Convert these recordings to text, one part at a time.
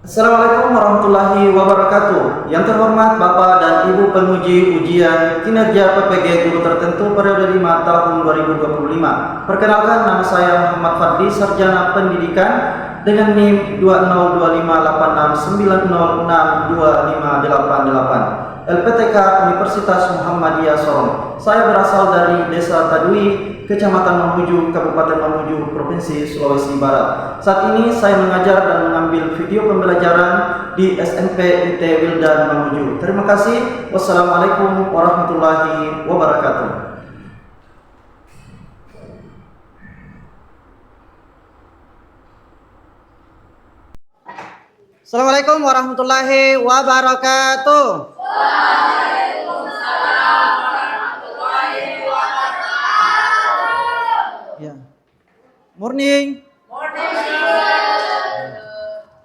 Assalamualaikum warahmatullahi wabarakatuh. Yang terhormat Bapak dan Ibu penguji ujian kinerja PPG guru tertentu periode 5 tahun 2025. Perkenalkan, nama saya Muhammad Fadli, Sarjana Pendidikan dengan NIM 2025869062588. LPTK Universitas Muhammadiyah Sorong. Saya berasal dari Desa Tadui, Kecamatan Mamuju, Kabupaten Mamuju, Provinsi Sulawesi Barat. Saat ini saya mengajar dan mengambil video pembelajaran di SMP IT Wildan Mamuju. Terima kasih. Wassalamualaikum warahmatullahi wabarakatuh. Assalamualaikum warahmatullahi wabarakatuh. Waalaikumsalam warahmatullahi wabarakatuh. Ya. Morning. Morning.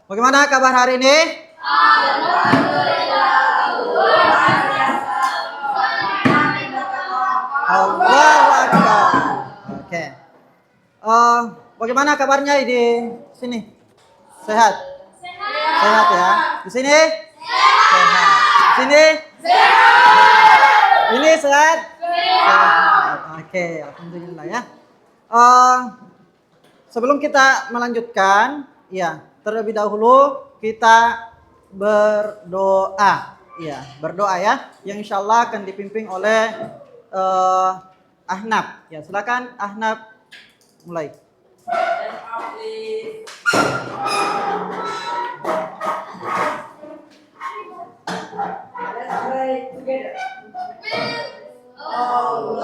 Bagaimana kabar hari ini? Alhamdulillah, luar biasa. Allahu Akbar. Oke. Bagaimana kabarnya di sini? Sehat? Sehat ya. Di sini? Sehat. Di sini? Sehat. Ini sehat? Sehat. Oke, alhamdulillah ya. Sebelum kita melanjutkan, ya, terlebih dahulu kita berdoa. Ya, berdoa ya. Yang insya Allah akan dipimpin oleh Ahnaf. Ya, silakan Ahnaf mulai.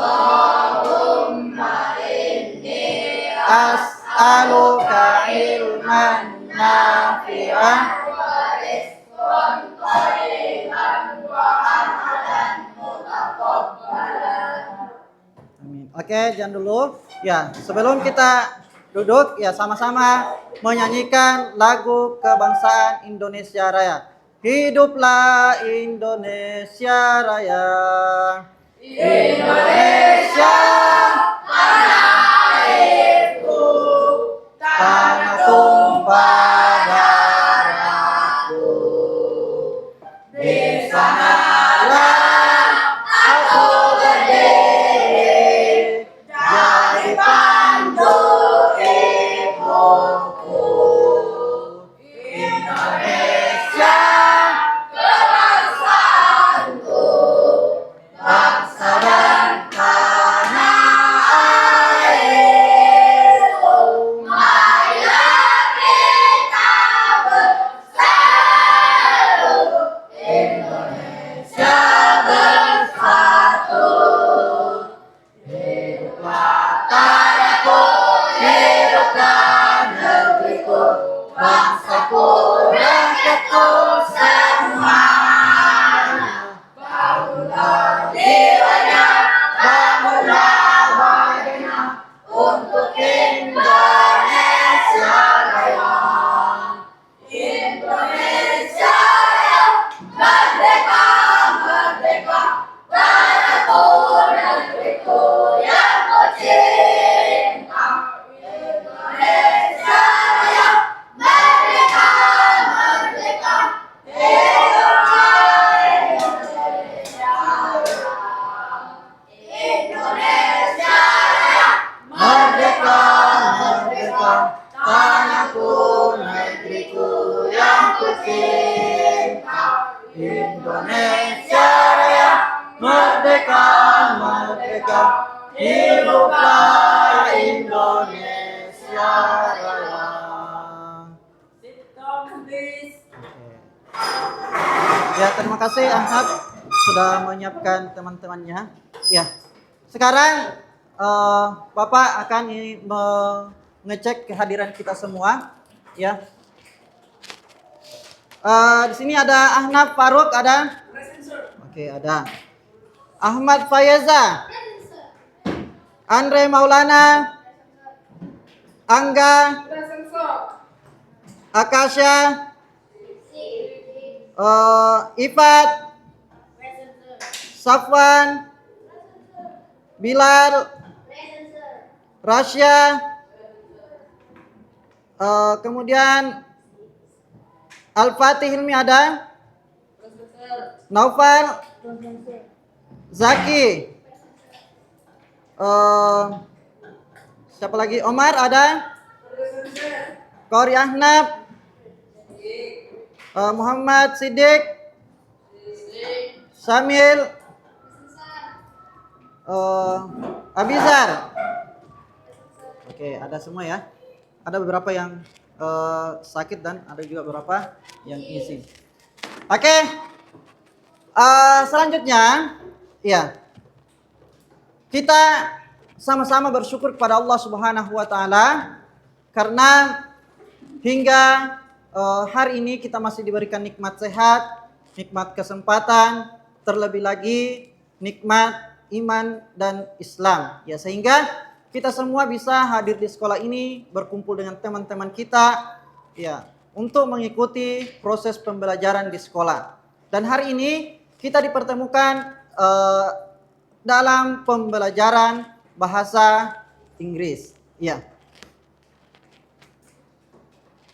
Allahumma inni As'aluka ilman nafi'an wa rizqan thayyiban wa amalan mutaqabbalan. Amin. Oke, jangan dulu. Ya, sebelum kita duduk, ya sama-sama menyanyikan lagu kebangsaan Indonesia Raya. Hiduplah Indonesia Raya. Indonesia, tanah airku, Tanah tumpah darahku. di sanalah aku berdiri, jadi pandu ibuku. Indonesia, kebangsaanku, bangsa dan tanah airku. Marilah kita bersatu, Indonesia bersatu. Hiduplah tanahku, hiduplah negeriku, bangsaku, rakyatku semuanya. Bangunlah jiwanya, bangunlah badannya, untuk Indonesia Raya. Indonesia Raya, merdeka, merdeka, tanahku, negeriku yang ku cinta. Indonesia Raya, merdeka, merdeka, hiduplah Indonesia Raya. Indonesia Raya, Merdeka, merdeka, tanahku, negeriku yang ku cinta. Indonesia Raya, merdeka, merdeka, hiduplah Indonesia Raya. Ya, terima kasih Ahmad sudah menyiapkan teman-temannya. Ya, sekarang Bapak akan mengecek kehadiran kita semua. Ya, di sini ada Ahnaf Faruk, ada? Oke, ada. Ahmad Fayeza, Andre Maulana, Angga, Akasha, Ifat, Safwan, Bilal, Rasya, kemudian Al-Fatih Hilmi ada? Naufal? Zaki? Siapa lagi? Omar ada? Kori Ahnab? Muhammad Siddiq? Samil? Abizar? Oke, ada semua ya. Ada beberapa yang sakit dan ada juga beberapa yang izin. Oke, selanjutnya, ya kita sama-sama bersyukur kepada Allah Subhanahu Wa Taala karena hingga hari ini kita masih diberikan nikmat sehat, nikmat kesempatan, terlebih lagi nikmat iman dan Islam. Ya, sehingga kita semua bisa hadir di sekolah ini, berkumpul dengan teman-teman kita, ya, untuk mengikuti proses pembelajaran di sekolah. Dan hari ini kita dipertemukan dalam pembelajaran bahasa Inggris. Ya.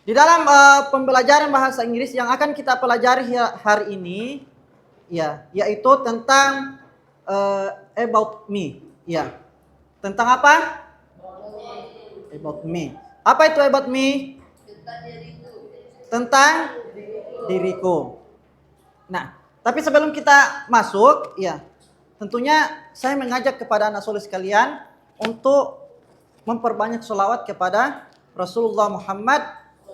Di dalam pembelajaran bahasa Inggris yang akan kita pelajari hari ini, ya, yaitu tentang about me. Ya. Tentang apa? About me. Apa itu about me? Tentang diriku. Nah, tapi sebelum kita masuk, ya, tentunya saya mengajak kepada anak soleh sekalian untuk memperbanyak sholawat kepada Rasulullah Muhammad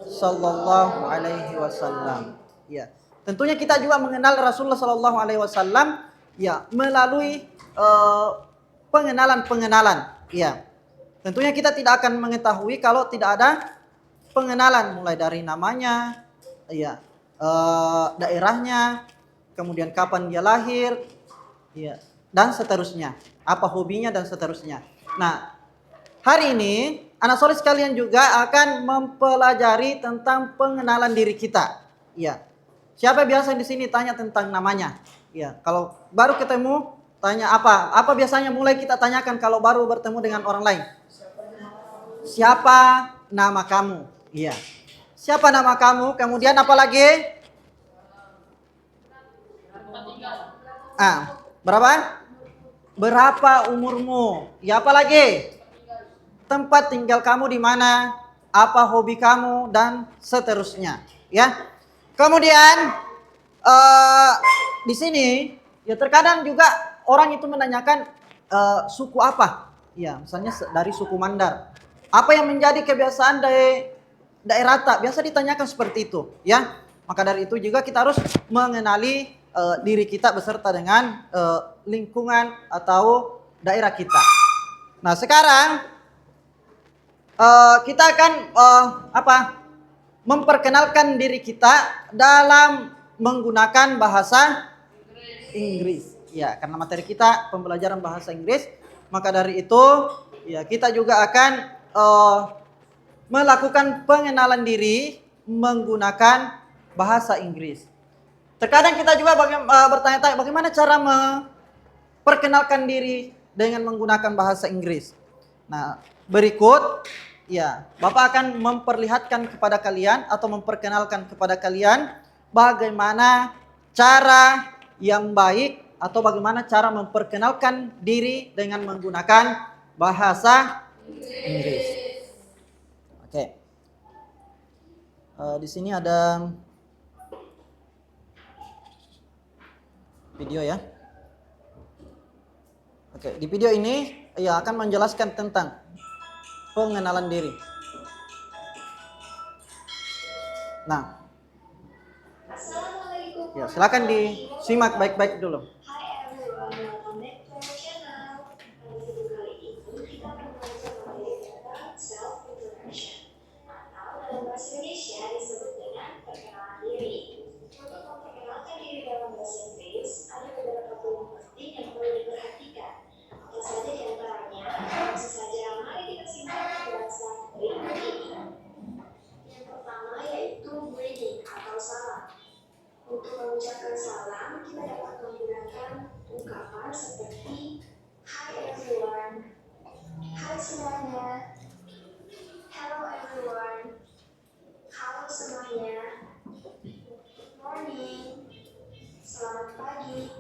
Sallallahu Alaihi Wasallam. Ya, tentunya kita juga mengenal Rasulullah Sallallahu Alaihi Wasallam, ya, melalui pengenalan. Ya, tentunya kita tidak akan mengetahui kalau tidak ada pengenalan, mulai dari namanya, ya, daerahnya, kemudian kapan dia lahir, ya, dan seterusnya, apa hobinya dan seterusnya. Nah, hari ini anak soleh sekalian juga akan mempelajari tentang pengenalan diri kita. Ya, siapa biasa di sini tanya tentang namanya? Ya, kalau baru ketemu tanya apa? Apa biasanya mulai kita tanyakan kalau baru bertemu dengan orang lain? Siapa nama kamu? Iya. Siapa nama kamu? Kemudian apa lagi? Berapa? Berapa umurmu? Ya, apa lagi? Tempat tinggal kamu di mana? Apa hobi kamu dan seterusnya, ya. Kemudian di sini ya terkadang juga orang itu menanyakan suku apa? Ya, misalnya dari suku Mandar. Apa yang menjadi kebiasaan dari daerah tak? Biasa ditanyakan seperti itu, ya. Maka dari itu juga kita harus mengenali diri kita beserta dengan lingkungan atau daerah kita. Nah, sekarang kita akan memperkenalkan diri kita dalam menggunakan bahasa Inggris. Ya, karena materi kita pembelajaran bahasa Inggris, maka dari itu ya kita juga akan melakukan pengenalan diri menggunakan bahasa Inggris. Terkadang kita juga bertanya-tanya bagaimana cara memperkenalkan diri dengan menggunakan bahasa Inggris. Nah, berikut ya, Bapak akan memperlihatkan kepada kalian atau memperkenalkan kepada kalian bagaimana cara yang baik atau bagaimana cara memperkenalkan diri dengan menggunakan bahasa Inggris. Oke. Di sini ada video ya. Oke, di video ini ya akan menjelaskan tentang pengenalan diri. Nah, ya silakan disimak baik-baik dulu. Hai everyone, welcome back to our channel. Pada video kali ini kita akan belajar materi tentang self introduction atau dalam bahasa Indonesia disebut dengan perkenalan diri. Untuk memperkenalkan diri dalam bahasa Inggris ada beberapa poin penting yang perlu diperhatikan. Apa saja di antaranya? Langsung saja, mari kita simak penjelasan berikut ini. Yang pertama yaitu greeting atau salam. Untuk mengucapkan salam, kita dapat menggunakan ungkapan seperti Hi everyone, Hai semuanya, Hello everyone, Halo semuanya, selamat pagi,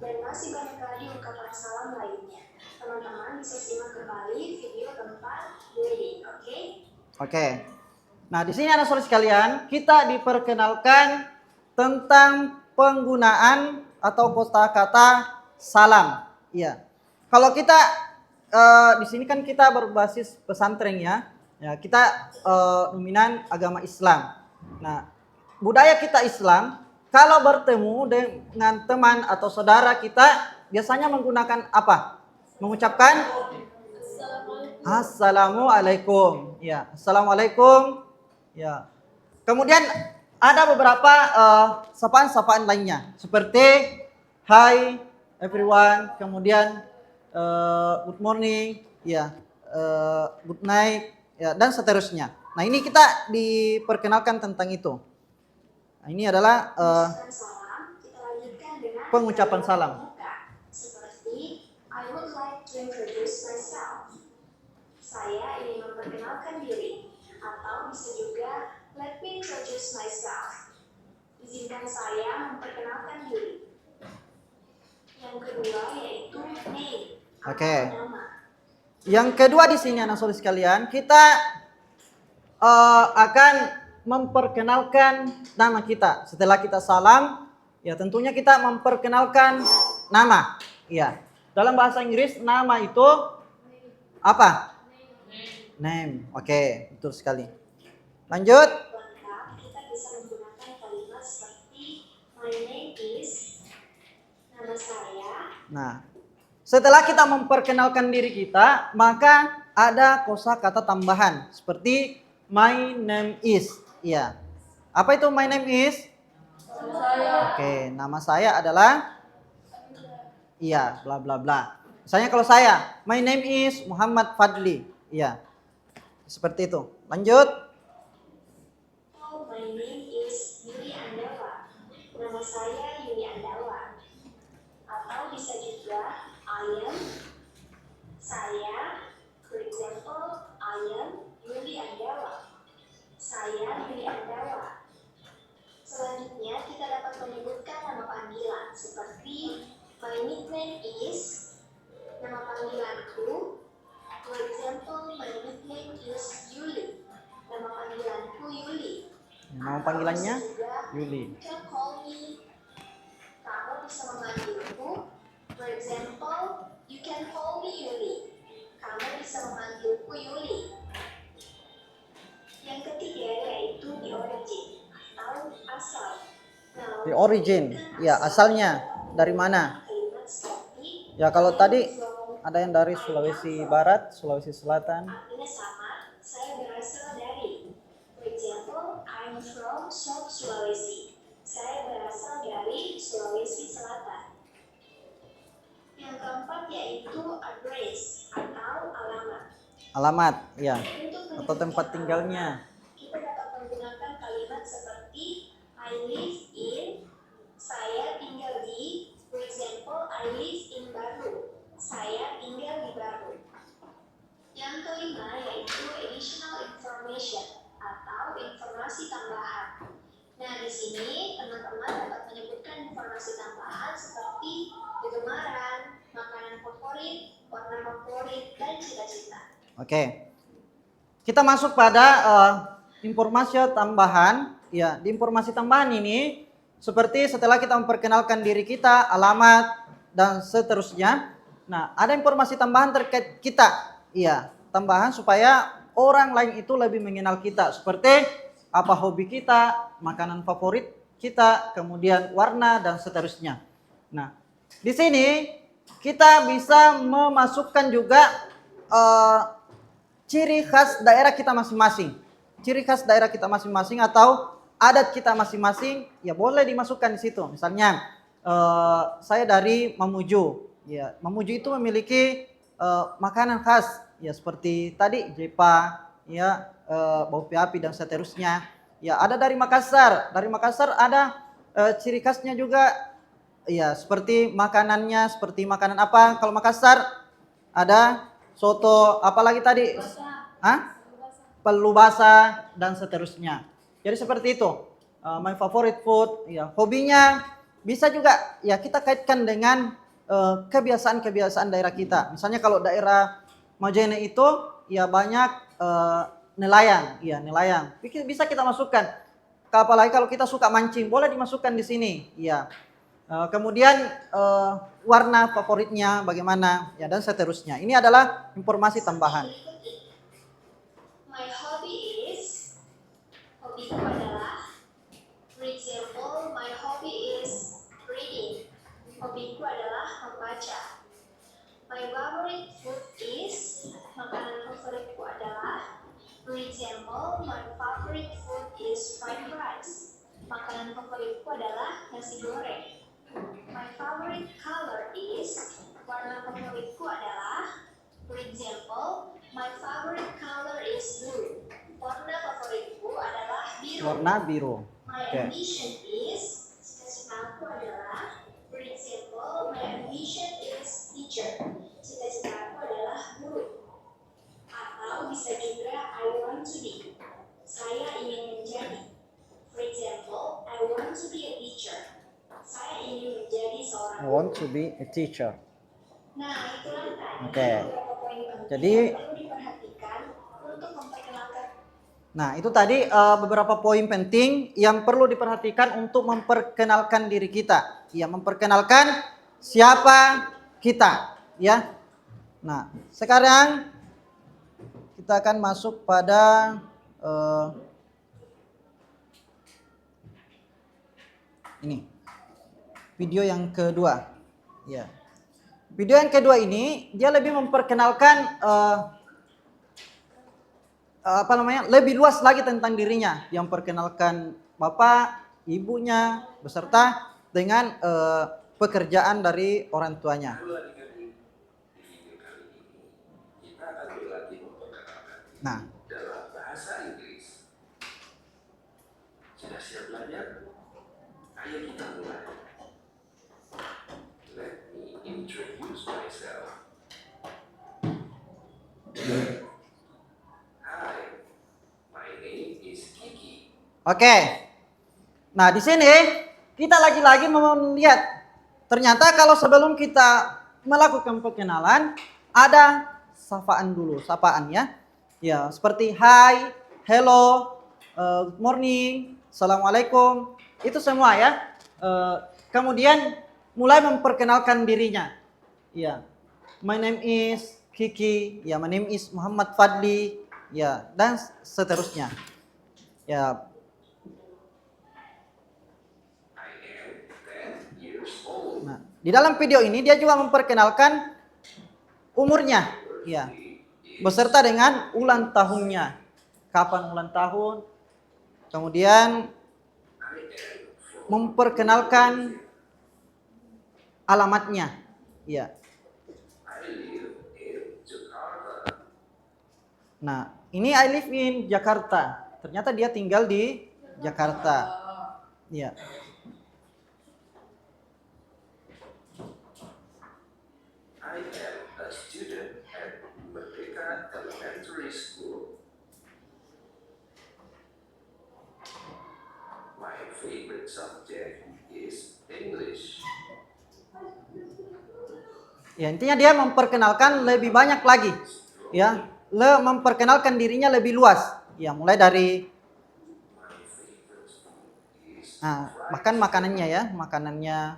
dan masih banyak lagi ungkapan salam lainnya. Teman-teman bisa simak kembali video keempat wedding, oke? Oke. Nah, di sini anak saudara sekalian, kita diperkenalkan tentang penggunaan atau kosakata salam. Iya. Kalau kita di sini kan kita berbasis pesantren ya. Ya, kita dominan agama Islam. Nah, budaya kita Islam, kalau bertemu dengan teman atau saudara kita biasanya menggunakan apa? Mengucapkan Assalamualaikum. Ya, Assalamualaikum. Ya. Kemudian ada beberapa sapaan-sapaan lainnya seperti Hi everyone, kemudian good morning, ya, good night, ya, dan seterusnya. Nah, ini kita diperkenalkan tentang itu. Nah, ini adalah Mengucapkan salam, kita lanjutkan dengan pengucapan salam. seperti I would like to introduce myself. Saya ingin memperkenalkan diri, atau bisa juga let me introduce myself. Izinkan saya memperkenalkan diri. Yang kedua yaitu name. Oke. Atau nama. Yang kedua di sini anak saudara sekalian, kita akan memperkenalkan nama kita. Setelah kita salam, ya tentunya kita memperkenalkan nama. Ya. Dalam bahasa Inggris nama itu apa? Name. Oke, betul sekali. Lanjut. Lengkap, kita bisa menggunakan kalimat seperti my name is, nama saya. Nah, setelah kita memperkenalkan diri kita, maka ada kosakata tambahan seperti my name is. Iya. Apa itu my name is? Oke, nama saya adalah iya, bla bla bla. Misalnya kalau saya, my name is Muhammad Fadli. Iya. Seperti itu. Lanjut. Oh, my name is Yuli Andawa. Nama saya Yuli Andawa. Atau bisa juga I am, saya, for example, I am Yuli Andawa. Saya Yuli Andawa. Selanjutnya kita dapat menyebutkan nama panggilan seperti my nickname is, nama panggilanku. For example, my nickname is Yuli. Nama panggilanku Yuli. Nama panggilannya Atau bisa juga, Yuli. you can call me. Kamu bisa memanggilku. For example, you can call me Yuli. Kamu bisa memanggilku Yuli. Yang ketiga yaitu the origin atau asal. Nah, The origin, ya asalnya dari mana? kalimat seperti Ya kalau tadi from, ada yang dari Sulawesi Barat, Sulawesi Selatan. artinya sama, saya berasal dari. For example, I'm from South Sulawesi. Saya berasal dari Sulawesi Selatan. Yang keempat yaitu address atau alamat. Alamat, ya, Untuk atau tempat tinggalnya. kita dapat menggunakan kalimat seperti I live in, saya tinggal di. For example, I live in Baru. Saya tinggal di Baru. Yang kelima yaitu additional information atau informasi tambahan. Nah, di sini teman-teman dapat menyebutkan informasi tambahan seperti kegemaran, makanan favorit, warna favorit, dan cita-cita. Oke. Kita masuk pada informasi tambahan. Ya, di informasi tambahan ini seperti setelah kita memperkenalkan diri kita, alamat dan seterusnya. Nah, ada informasi tambahan terkait kita. Iya, tambahan supaya orang lain itu lebih mengenal kita. Seperti apa hobi kita, makanan favorit kita, kemudian warna dan seterusnya. Nah, di sini kita bisa memasukkan juga ciri khas daerah kita masing-masing. Ciri khas daerah kita masing-masing atau adat kita masing-masing, ya boleh dimasukkan di situ. Misalnya, saya dari Mamuju. Ya, Mamuju itu memiliki makanan khas, ya seperti tadi jepa, ya bau api dan seterusnya. Ya, ada dari Makassar. Dari Makassar ada ciri khasnya juga. Ya, seperti makanannya, seperti makanan apa? Kalau Makassar ada soto, apalagi tadi? Hah? Palu basah dan seterusnya. Jadi seperti itu. My favorite food, ya hobinya bisa juga ya kita kaitkan dengan kebiasaan-kebiasaan daerah kita. Misalnya kalau daerah Majene itu ya banyak nelayan, ya nelayan. Bisa kita masukkan. Apalagi kalau kita suka mancing, boleh dimasukkan di sini, ya. Kemudian warna favoritnya bagaimana, ya dan seterusnya. Ini adalah informasi tambahan. My hobby is, hobiku adalah, for example, my hobby is reading. Hobiku adalah membaca. My favorite food is, makanan favoritku adalah, for example, my favorite food is fried rice. Makanan favoritku adalah nasi goreng. My favorite color is, warna favoritku adalah, for example, my favorite color is blue. Warna favoritku adalah biru. Warna biru. My ambition is, cita-citaku adalah, for example, my ambition is teacher. Cita-citaku adalah guru. Atau bisa juga I want to be. Saya ingin menjadi. For example, I want to be a teacher. Saya ingin menjadi seorang I want to be a teacher. Nah, itulah tadi Oke. beberapa poin penting Jadi yang perlu diperhatikan untuk memperkenalkan. Nah, itu tadi beberapa poin penting yang perlu diperhatikan untuk memperkenalkan diri kita. Ya, memperkenalkan siapa kita, ya. Nah, sekarang kita akan masuk pada ini. Video yang kedua. Ya. Video yang kedua ini dia lebih memperkenalkan lebih luas lagi tentang dirinya, yang memperkenalkan bapak, ibunya beserta dengan pekerjaan dari orang tuanya. Nah, dalam bahasa Inggris. Sudah siap belajar? Ayo kita mulai. Let me introduce myself. Hi, my name is Kiki. oke. Nah, di sini kita lagi-lagi mau melihat ternyata kalau sebelum kita melakukan perkenalan ada sapaan dulu, sapaan ya. Ya, seperti hi, hello, good morning, assalamualaikum, itu semua ya. Kemudian mulai memperkenalkan dirinya. Ya, my name is Kiki, ya, my name is Muhammad Fadli, ya, dan seterusnya. Ya, I am 10 years old. nah, di dalam video ini dia juga memperkenalkan umurnya, ya, beserta dengan ulang tahunnya, kapan ulang tahun, kemudian memperkenalkan alamatnya, ya. I live in Jakarta. Nah, ini I live in Jakarta. Ternyata dia tinggal di Jakarta, ya. I am a student at Merdeka Elementary School. My favorite subject is English. Ya, intinya dia memperkenalkan lebih banyak lagi, ya, memperkenalkan dirinya lebih luas, ya, mulai dari bahkan makanannya ya, makanannya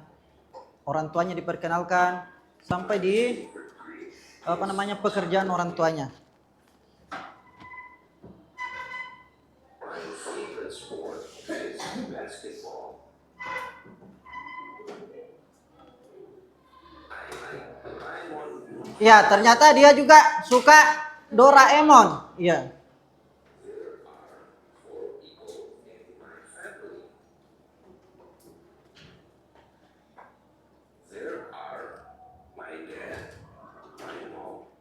orang tuanya diperkenalkan sampai di pekerjaan orang tuanya. My favorite sport is basketball. I like Doraemon. Ya, ternyata dia juga suka Doraemon, ya. There are 4 people in my family. There are my dad, my mom,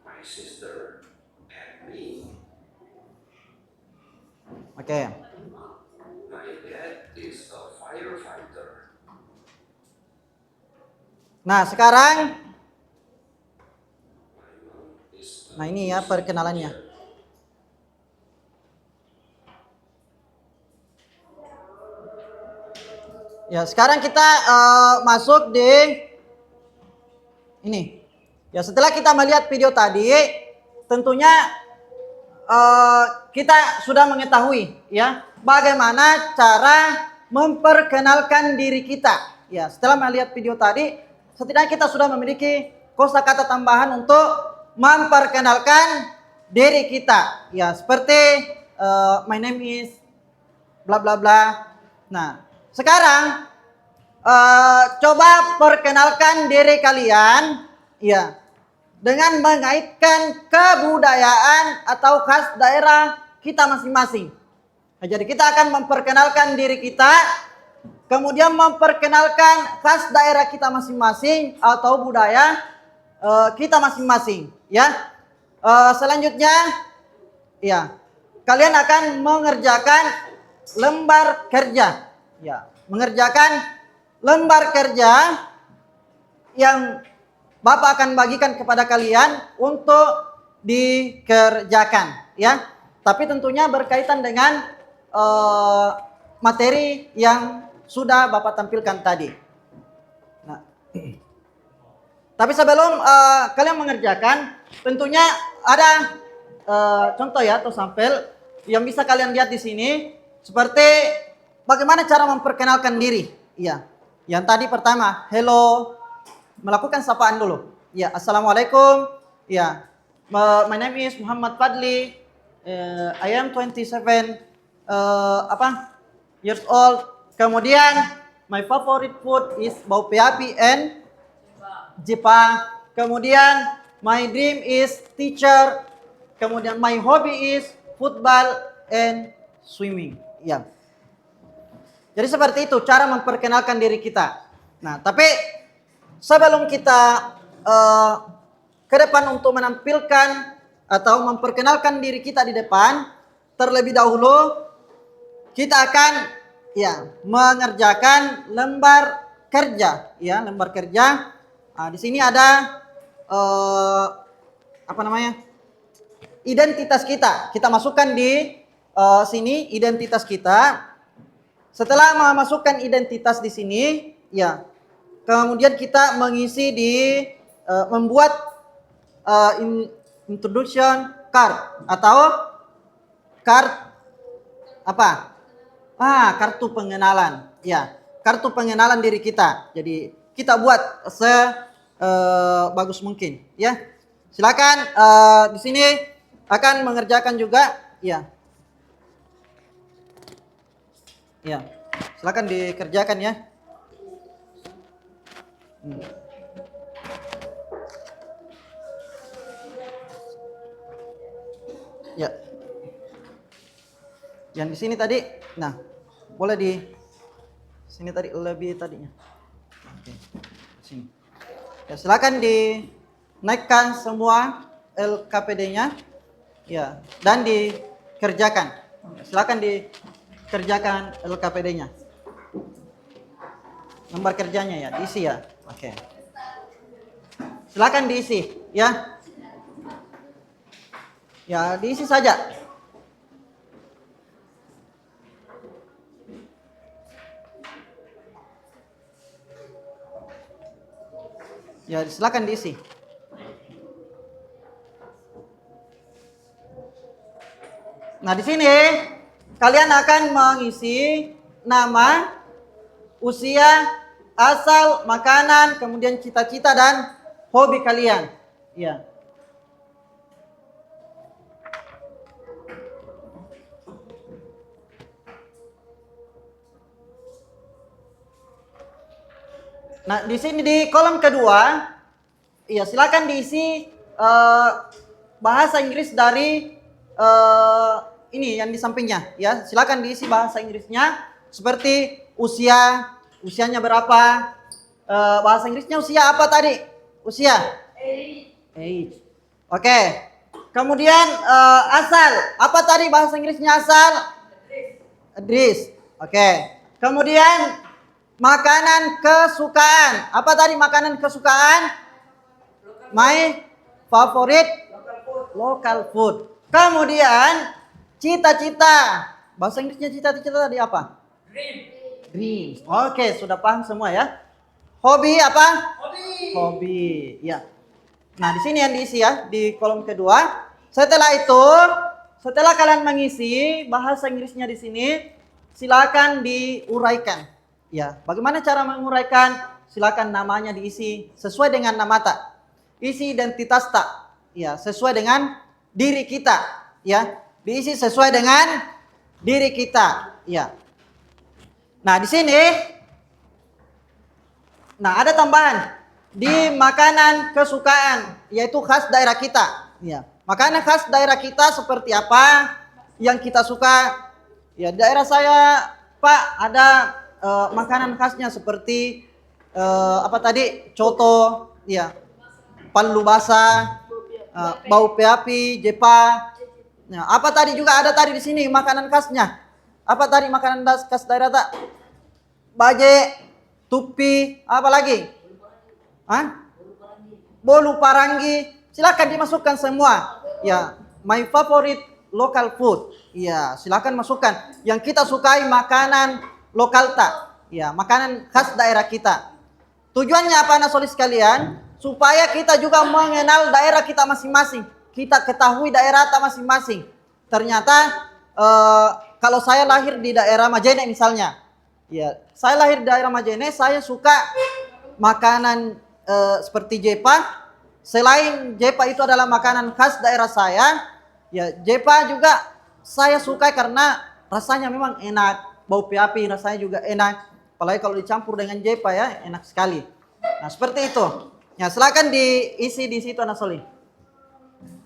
my sister, and me. Oke. My dad is a firefighter. Nah, sekarang My mom is nah ini ya perkenalannya. Ya, sekarang kita masuk di ini. Ya, setelah kita melihat video tadi, tentunya kita sudah mengetahui ya bagaimana cara memperkenalkan diri kita. Ya, setelah melihat video tadi, setidaknya kita sudah memiliki kosakata tambahan untuk memperkenalkan diri kita. Ya, seperti my name is bla bla bla. Nah, sekarang coba perkenalkan diri kalian ya dengan mengaitkan kebudayaan atau khas daerah kita masing-masing. Nah, jadi kita akan memperkenalkan diri kita, kemudian memperkenalkan khas daerah kita masing-masing atau budaya kita masing-masing ya. Selanjutnya ya, kalian akan mengerjakan lembar kerja. Ya, mengerjakan lembar kerja yang Bapak akan bagikan kepada kalian untuk dikerjakan ya. Tapi tentunya berkaitan dengan materi yang sudah Bapak tampilkan tadi. Nah, tapi sebelum kalian mengerjakan, tentunya ada contoh ya atau sampel yang bisa kalian lihat di sini seperti bagaimana cara memperkenalkan diri. Iya. Yang tadi pertama, hello, melakukan sapaan dulu. Ya, assalamualaikum. Ya, my name is Muhammad Fadli. I am 27 years old. Kemudian my favorite food is bau peapi and Jepang. Kemudian my dream is teacher. Kemudian my hobby is football and swimming. Ya. Jadi seperti itu cara memperkenalkan diri kita. Nah, tapi sebelum kita ke depan untuk menampilkan atau memperkenalkan diri kita di depan, terlebih dahulu kita akan ya mengerjakan lembar kerja, ya lembar kerja. Nah, di sini ada identitas kita. Kita masukkan di sini identitas kita. Setelah memasukkan identitas di sini, ya, kemudian kita mengisi di membuat introduction card atau card apa? Kartu pengenalan, ya, kartu pengenalan diri kita. Jadi kita buat sebagus mungkin, ya. Silakan di sini akan mengerjakan juga, ya. Ya, silakan dikerjakan ya. Ya. Yang di sini tadi, nah, boleh di sini tadi lebih tadinya. Oke. Sini. Ya, silakan dinaikkan semua LKPD-nya. Ya, dan dikerjakan. Silakan dikerjakan LKPD-nya. Lembar kerjanya ya, diisi ya. Oke. Silakan diisi ya. Ya, diisi saja. Ya, silakan diisi. Nah, di sini kalian akan mengisi nama, usia, asal, makanan, kemudian cita-cita dan hobi kalian. Ya. Nah, di sini di kolom kedua, ya silakan diisi bahasa Inggris dari ini yang di sampingnya, ya. Silakan diisi bahasa Inggrisnya seperti usianya berapa? Bahasa Inggrisnya usia apa tadi? Usia? Age. Oke. Kemudian asal, apa tadi bahasa Inggrisnya asal? Address. Oke. Kemudian makanan kesukaan. Apa tadi makanan kesukaan? My favorite local food. Kemudian cita-cita. Bahasa Inggrisnya cita-cita tadi apa? Dreams. Oke, sudah paham semua ya. Hobi apa? Hobi. Ya. Nah, di sini yang diisi ya di kolom kedua. Setelah itu, setelah kalian mengisi bahasa Inggrisnya di sini, silakan diuraikan. Ya, bagaimana cara menguraikan? Silakan namanya diisi sesuai dengan nama tak. Isi identitas tak. Ya, sesuai dengan diri kita. Ya, diisi sesuai dengan diri kita. Ya. Nah, di sini, nah ada tambahan di makanan kesukaan, yaitu khas daerah kita. Ya, makanan khas daerah kita seperti apa yang kita suka? Ya, daerah saya, Pak, ada makanan khasnya seperti apa tadi? Coto, ya, palu basah, bau peapi, jepa. Nah, apa tadi juga ada tadi di sini makanan khasnya? Apa tadi makanan khas daerah tak? Baje, tupi, apa lagi? Hah? Bolu paranggi. Silakan dimasukkan semua. Ya, my favorite local food. Ya, silakan masukkan. Yang kita sukai makanan lokal tak. Ya, makanan khas daerah kita. Tujuannya apa anak solis sekalian? Supaya kita juga mengenal daerah kita masing-masing. Kita ketahui daerah kita masing-masing. Ternyata kalau saya lahir di daerah Majene misalnya. Ya, saya lahir di daerah Majene, saya suka makanan seperti jepa. Selain jepa itu adalah makanan khas daerah saya, ya jepa juga saya suka karena rasanya memang enak. Bau peapi rasanya juga enak. Apalagi kalau dicampur dengan jepa ya, enak sekali. Nah, seperti itu. Ya, silakan diisi di situ anak soli.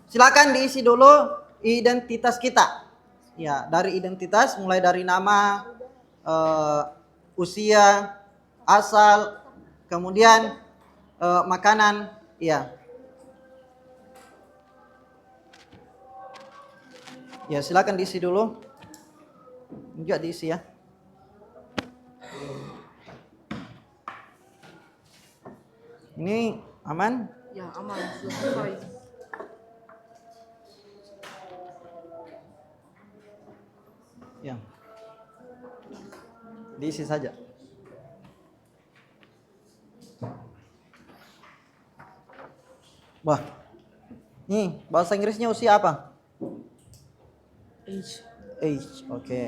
Silakan diisi dulu identitas kita. Ya, dari identitas mulai dari nama, usia, asal, kemudian makanan, ya. Ya, silakan diisi dulu. Juga diisi ya. Ini aman? Ya, aman. Sudah selesai. Ya. Diisi saja. Wah. Nih, bahasa Inggrisnya usia apa? Age. Age, oke.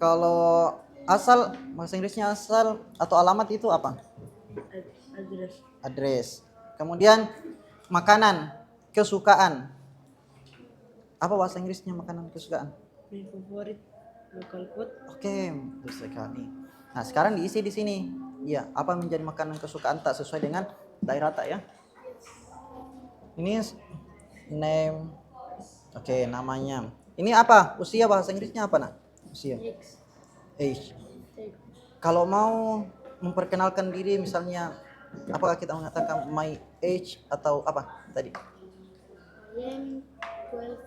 Kalau asal, bahasa Inggrisnya asal atau alamat itu apa? Address. Address. Kemudian makanan, kesukaan. Apa bahasa Inggrisnya makanan kesukaan? My favorite local food. Oke, betul sekali. Nah, sekarang diisi di sini. Iya, apa menjadi makanan kesukaan tak sesuai dengan daerah tak ya? Ini name. Oke, namanya. Ini apa? Usia bahasa Inggrisnya apa, Nak? Usia. Age. Kalau mau memperkenalkan diri misalnya, apakah kita mengatakan my age atau apa tadi? I am 12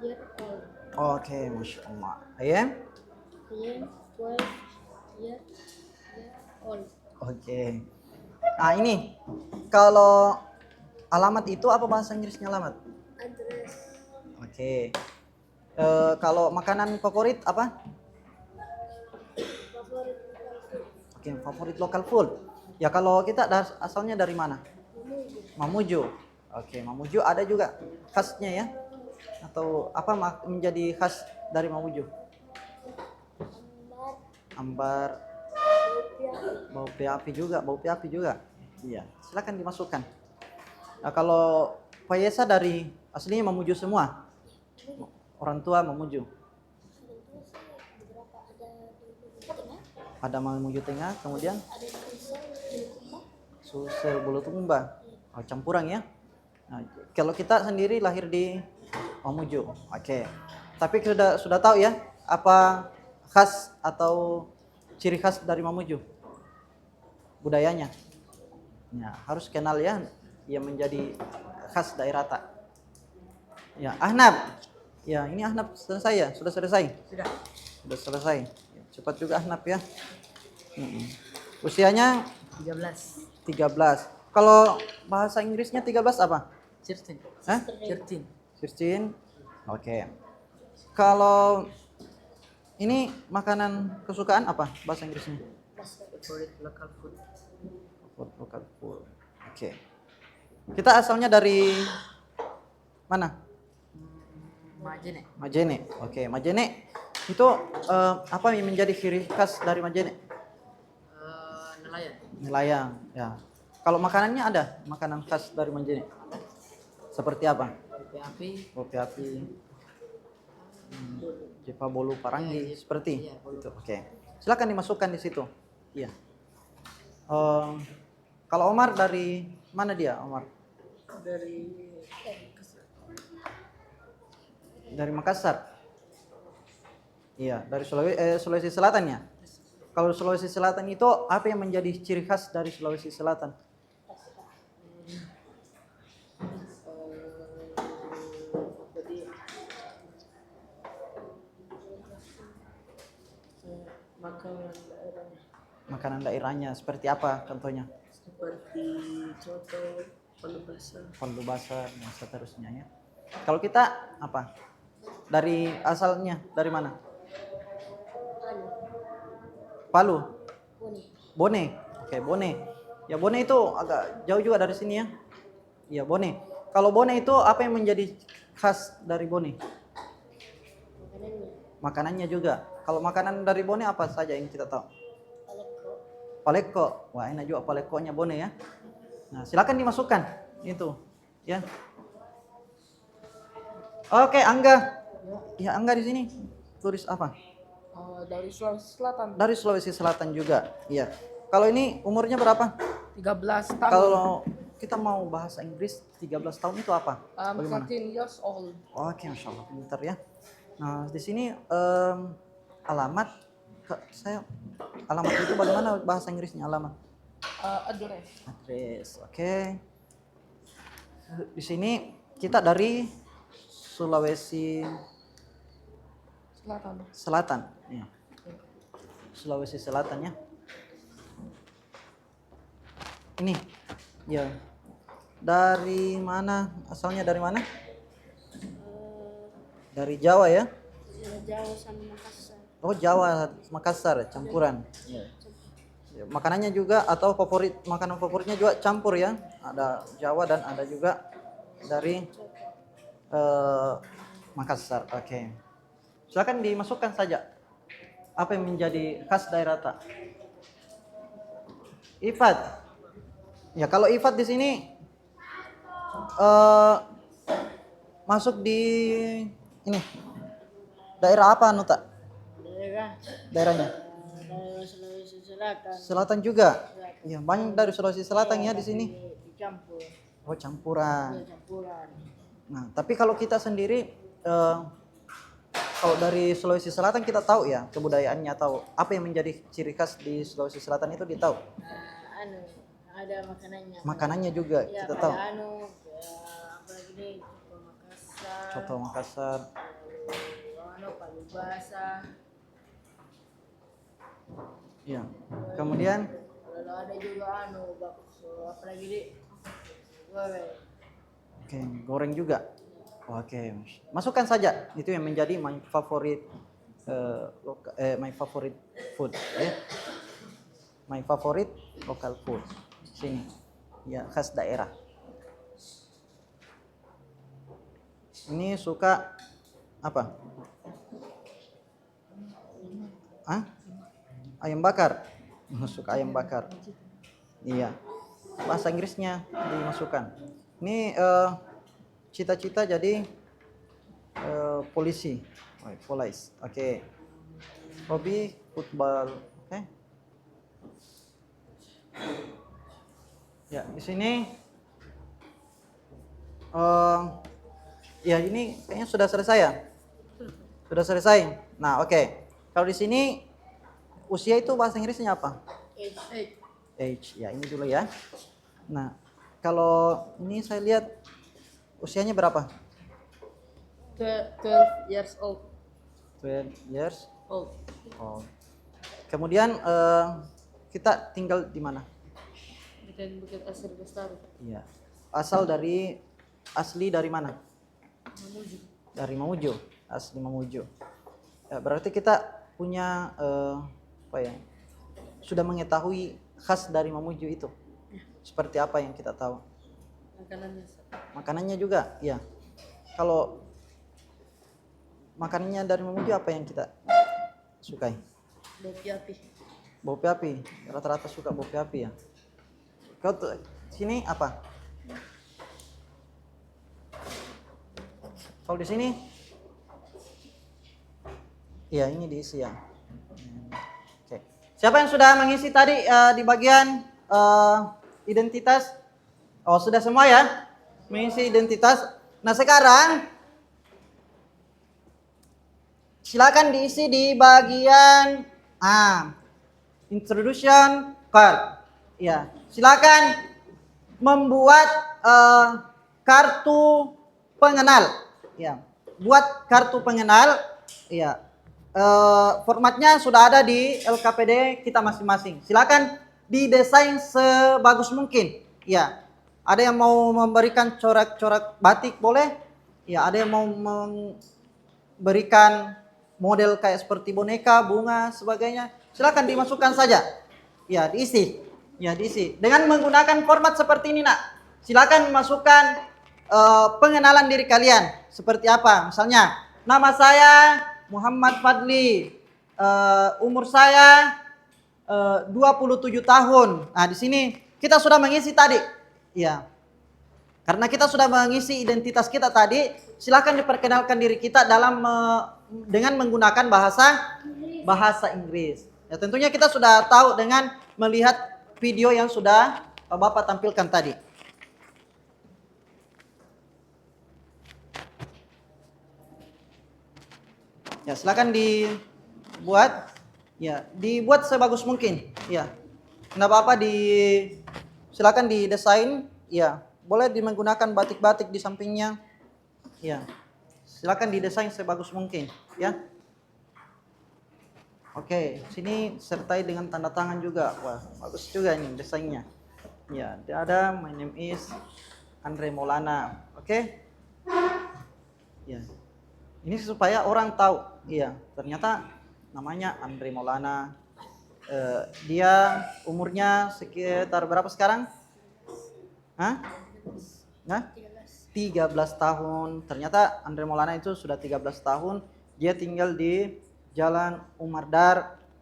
years old. Oke, Masya Allah. I am? I am 12 years old. Oke. Nah, ini kalau alamat itu apa bahasa Inggrisnya alamat? Address. Oke. Kalau makanan favorit apa? Favorite local food. Oke, favorit local food. Ya kalau kita asalnya dari mana? Mamuju. Oke, Mamuju ada juga khasnya ya? Atau apa menjadi khas dari Mamuju? Ambar. Bau peapi juga, bau peapi juga. Iya, silakan dimasukkan. Nah, kalau Pak Yesa dari aslinya Mamuju semua. Orang tua Mamuju. Ada Mamuju Tengah, kemudian Sulsel Bulutumba. Oh, campuran ya. Nah, kalau kita sendiri lahir di Mamuju. Oke. Tapi sudah tahu ya apa khas atau ciri khas dari Mamuju? Budayanya. Ya, harus kenal ya yang menjadi khas daerah tak. Ya, Ahnaf. Ya, ini Ahnaf selesai ya? Sudah selesai? Sudah. Sudah selesai. Ya, cepat juga Ahnaf ya. Usianya 13. 13. Kalau bahasa Inggrisnya 13 apa? 13. Hah? 13. 13. Oke. Kalau Ini makanan kesukaan apa bahasa Inggrisnya? Favorite local food. Food, local food. Oke. Kita asalnya dari mana? Majene. Majene. Oke, Majene. Itu apa yang menjadi ciri khas dari Majene? Nelayan. Nelayan, ya. Kalau makanannya ada makanan khas dari Majene. Seperti apa? Api. Kopi api. Jepa bolu paranggi Iya, seperti iya, bolu. itu. Oke. Silakan dimasukkan di situ. Iya. Kalau Omar dari mana dia, Omar? Dari Makassar. Iya, dari Sulawesi Selatan ya. Kalau Sulawesi Selatan itu apa yang menjadi ciri khas dari Sulawesi Selatan? Makanan daerah Makanan daerahnya seperti apa contohnya? seperti coto, palu basah. Palu basah dan seterusnya ya. Kalau kita apa? Dari asalnya dari mana? Palu. Bone. Oke, Bone. Ya Bone itu agak jauh juga dari sini ya. Iya, Bone. Kalau Bone itu apa yang menjadi khas dari Bone? Makanannya juga. Kalau makanan dari Bone apa saja yang kita tahu? Paleko. Wah, enak juga palekonya Bone ya. Nah, silakan dimasukkan itu, ya. Oke, Angga. Ya, Angga di sini. Turis apa? Dari Sulawesi Selatan. Dari Sulawesi Selatan juga. Iya. Kalau ini umurnya berapa? 13 tahun. Kalau kita mau bahasa Inggris 13 tahun itu apa? Bagaimana? 13 years old. Oke, Masya Allah, pintar ya. Nah, di sini alamat alamat itu bagaimana bahasa Inggrisnya alamat? Address. Address, oke. Di sini kita dari Sulawesi Selatan. Selatan. Ya. Sulawesi Selatan ya. Ini, ya. Dari mana? Asalnya dari mana? Dari Jawa ya? Jawa sama Makassar. Oh, Jawa, Makassar, campuran. Ya, makanannya juga atau makanan favoritnya juga campur ya. Ada Jawa dan ada juga dari Makassar. Oke. Silakan dimasukkan saja. Apa yang menjadi khas daerah Tak? Ifat. Ya, kalau Ifat di sini masuk di ini. Daerah apa anu Tak? Daerahnya? Daerah Sulawesi Selatan. Selatan juga. Ya, banyak dari Sulawesi Selatan ya di sini. Dicampur. Oh, campuran. Campuran. Nah, tapi kalau kita sendiri kalau dari Sulawesi Selatan kita tahu ya kebudayaannya atau apa yang menjadi ciri khas di Sulawesi Selatan itu ditahu. Ada makanannya. Makanannya juga Ya, kita tahu. apalagi nih coto Makassar. Soto Makassar. Palu basah. Ya. Kemudian Lalu ada juga bakso apalagi nih. Goreng. oke, goreng juga. Oke, masukkan saja. Itu yang menjadi my favorite my favorite food ya. My favorite local food. Sini. Ya, khas daerah. Ini suka apa? Hah? Ayam bakar. Suka ayam bakar. Iya. Bahasa Inggrisnya dimasukkan. Ini cita-cita jadi polisi. Police. Oke. Hobi football. Oke. Ya, di sini ya ini kayaknya sudah selesai ya. Sudah selesai. Nah, oke. Kalau di sini usia itu bahasa Inggrisnya apa? Age. Ya, ini dulu ya. Nah, kalau ini saya lihat usianya berapa? 12 years old. 12 years Old. old. Kemudian kita tinggal di mana? Di Bukit Asir Bestari. Iya. Asli dari mana? Mamuju. Dari Mamuju. Asli Mamuju. Ya, berarti kita punya apa ya? Sudah mengetahui khas dari Mamuju itu. Seperti apa yang kita tahu? Makanannya Makanannya juga, ya. Kalau makanannya dari Mamuju apa yang kita sukai? Bopi api. Bopi api. Rata-rata suka bopi api ya. Kau tuh sini apa? Kalau di sini? Iya, ini diisi ya. Oke. Siapa yang sudah mengisi tadi di bagian identitas? Oh, sudah semua ya? Mengisi identitas. Nah, sekarang silakan diisi di bagian introduction card. Ya, silakan membuat kartu pengenal. Ya, buat kartu pengenal. Ya, formatnya sudah ada di LKPD kita masing-masing. Silakan didesain sebagus mungkin. Ya, ada yang mau memberikan corak-corak batik boleh. Ya, ada yang mau memberikan model kayak seperti boneka, bunga, sebagainya. Silakan dimasukkan saja. Ya, diisi. Ya, diisi. Dengan menggunakan format seperti ini, Nak. Silakan masukkan pengenalan diri kalian. Seperti apa? Misalnya, nama saya Muhammad Fadli. Umur saya 27 tahun. Nah, di sini kita sudah mengisi tadi. Ya. Karena kita sudah mengisi identitas kita tadi, silakan diperkenalkan diri kita dalam dengan menggunakan bahasa Inggris. Ya, tentunya kita sudah tahu dengan melihat video yang sudah Bapak tampilkan tadi. Ya, silakan dibuat. Ya, dibuat sebagus mungkin. Ya. Enggak apa-apa silakan didesain. Ya, boleh menggunakan batik-batik di sampingnya. Ya. Silakan didesain sebagus mungkin, ya. Oke, sini sertai dengan tanda tangan juga. Wah, bagus juga ini desainnya. Ya, ada my name is Andre Maulana. Oke. Ya. Ini supaya orang tahu, iya, ternyata namanya Andre Maulana. Dia umurnya sekitar berapa sekarang? Hah? Nah? 13 tahun. Ternyata Andre Maulana itu sudah 13 tahun. Dia tinggal di Jalan Umar Dar.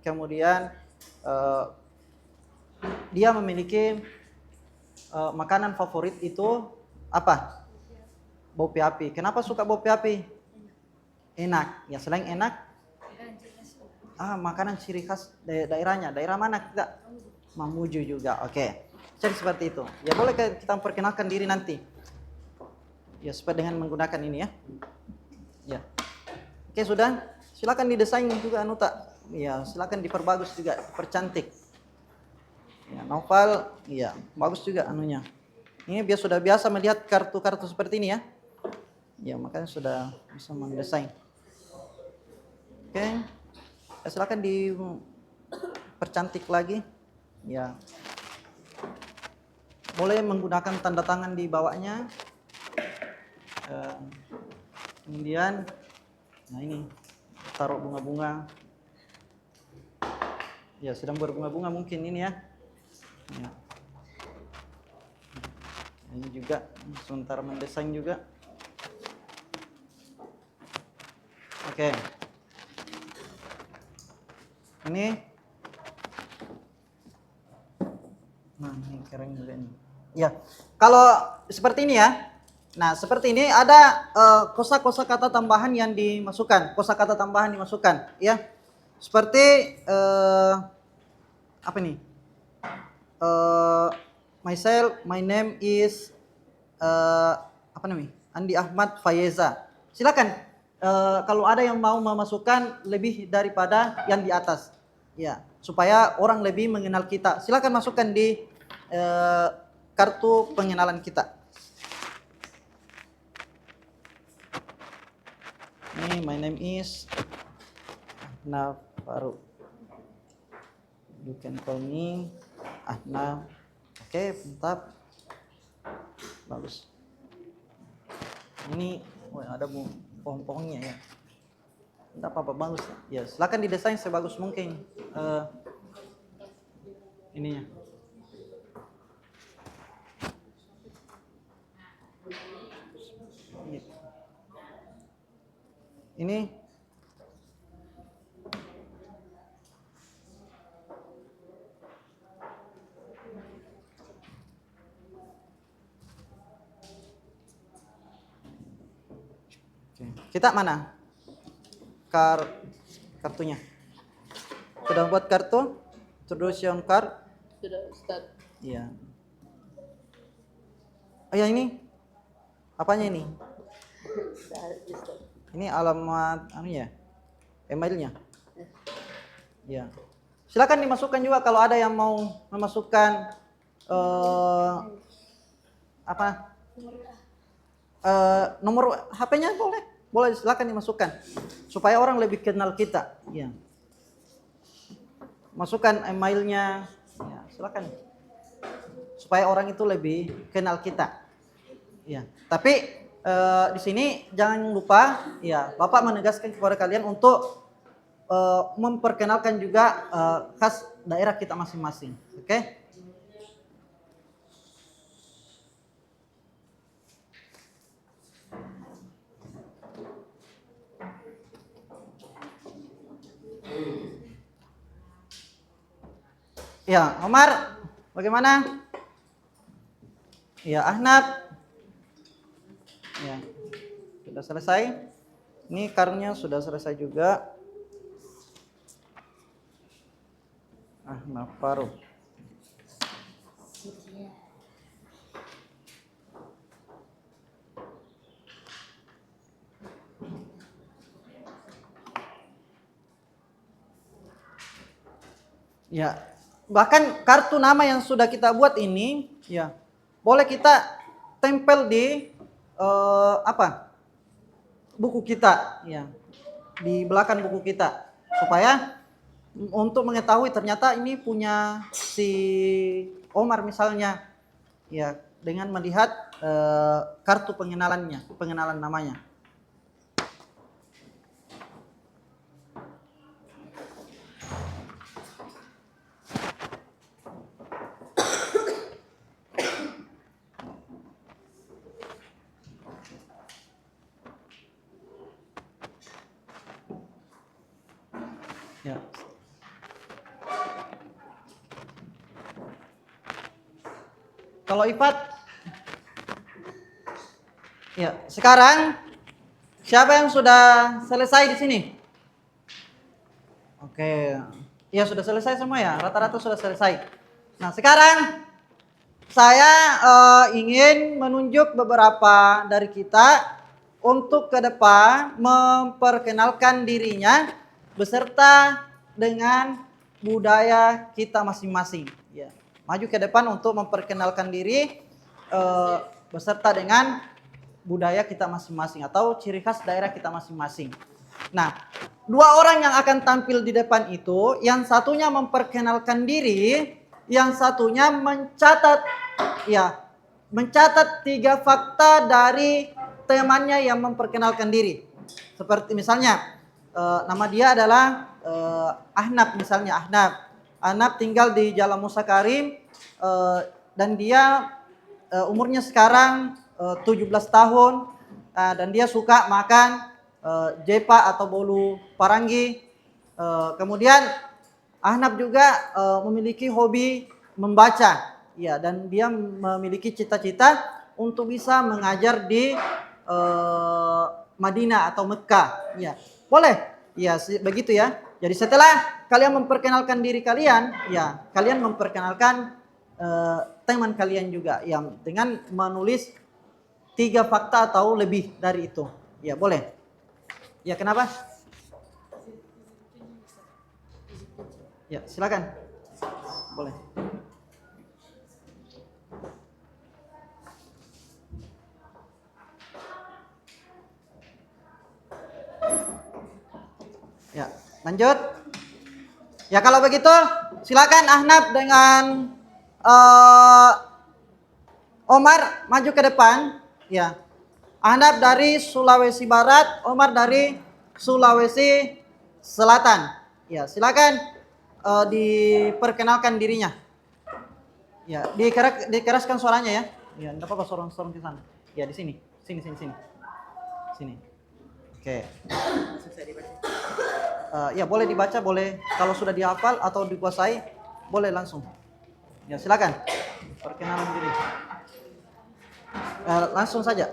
Kemudian dia memiliki makanan favorit itu apa? Bopi api. Kenapa suka bopi api? Enak. Ya, selain enak, makanan ciri khas daerahnya. Daerah mana kita? Mamuju juga. Oke. Jadi seperti itu. Ya, boleh kita perkenalkan diri nanti. Ya, sesuai dengan menggunakan ini ya. Ya. Oke, sudah. Silakan didesain juga Anuta. Ya, silakan diperbagus juga, dipercantik. Ya, novel, iya, bagus juga anunya. Ini sudah biasa melihat kartu-kartu seperti ini ya. Ya, makanya sudah bisa mendesain. Oke. Ya, silakan dipercantik lagi. Ya. Boleh menggunakan tanda tangan di bawahnya. Kemudian, nah ini taruh bunga-bunga. Ya, sedang berbunga-bunga mungkin ini ya. Ya. Ini juga sebentar mendesain juga. Oke. Ini. Nah, ini keren juga ini. Ya, kalau seperti ini ya. Nah, seperti ini ada kosa-kosa kata tambahan yang dimasukkan. Kosakata tambahan dimasukkan, ya. Seperti apa nih? Myself, my name is apa namanya? Andi Ahmad Fayeza. Silakan kalau ada yang mau memasukkan lebih daripada yang di atas, ya, supaya orang lebih mengenal kita. Silakan masukkan di kartu pengenalan kita. Ini my name is Ahnaf Faruk. You can call me Ahnaf. Oke, mantap. Bagus. Ini ada pohon-pohonnya ya. Tidak apa-apa, bagus. Ya, silakan didesain sebagus mungkin. Ininya. Ini. Oke. Kita mana? Kartunya. Sudah buat kartu? Introduction card? Sudah Ustaz. Iya. Oh ya ini. Apanya ini? Sudah Ustaz. Ini alamat ya? Emailnya. Ya. Silakan dimasukkan juga kalau ada yang mau memasukkan nomor HP-nya boleh. Boleh silakan dimasukkan supaya orang lebih kenal kita. Ya. Masukkan emailnya. Ya, silakan. Supaya orang itu lebih kenal kita. Ya. Tapi di sini jangan lupa, ya, Bapak menegaskan kepada kalian untuk memperkenalkan juga khas daerah kita masing-masing, oke? Ya, Omar, bagaimana? Ya, Ahnab. Ya, sudah selesai. Ini kartunya sudah selesai juga. Ahnab Farouk. Ya, bahkan kartu nama yang sudah kita buat ini, ya, boleh kita tempel di buku kita, ya, di belakang buku kita, supaya untuk mengetahui ternyata ini punya si Omar misalnya, ya, dengan melihat kartu pengenalannya, pengenalan namanya. Ya. Kalau Ifat, ya, sekarang siapa yang sudah selesai di sini? Oke, ya sudah selesai semua ya, rata-rata sudah selesai. Nah sekarang saya ingin menunjuk beberapa dari kita untuk ke depan memperkenalkan dirinya beserta dengan budaya kita masing-masing. Ya, maju ke depan untuk memperkenalkan diri beserta dengan budaya kita masing-masing atau ciri khas daerah kita masing-masing. Nah, dua orang yang akan tampil di depan itu, yang satunya memperkenalkan diri, yang satunya mencatat 3 fakta dari temannya yang memperkenalkan diri. Seperti misalnya nama dia adalah Ahnab misalnya, Ahnab tinggal di Jalan Musa Karim dan dia umurnya sekarang 17 tahun dan dia suka makan jepa atau bolu parangi. Kemudian Ahnab juga memiliki hobi membaca, ya, dan dia memiliki cita-cita untuk bisa mengajar di Madinah atau Mekah, ya. Boleh, ya, begitu ya. Jadi setelah kalian memperkenalkan diri kalian, ya, kalian memperkenalkan teman kalian juga, yang dengan menulis 3 fakta atau lebih dari itu, ya, boleh. Ya, kenapa? Ya, silakan. Boleh. Ya, lanjut. Ya, kalau begitu silakan Ahnab dengan Omar maju ke depan. Ya, Ahnab dari Sulawesi Barat, Omar dari Sulawesi Selatan. Ya, silakan diperkenalkan dirinya. Ya, dikeraskan suaranya ya. Ya, enggak apa-apa sorong-sorong ke sana. Ya, di sini. Sini. Sini. Oke. Ya, boleh dibaca, boleh kalau sudah dihafal atau dikuasai, boleh langsung. Ya, silakan. Perkenalan diri. Langsung saja.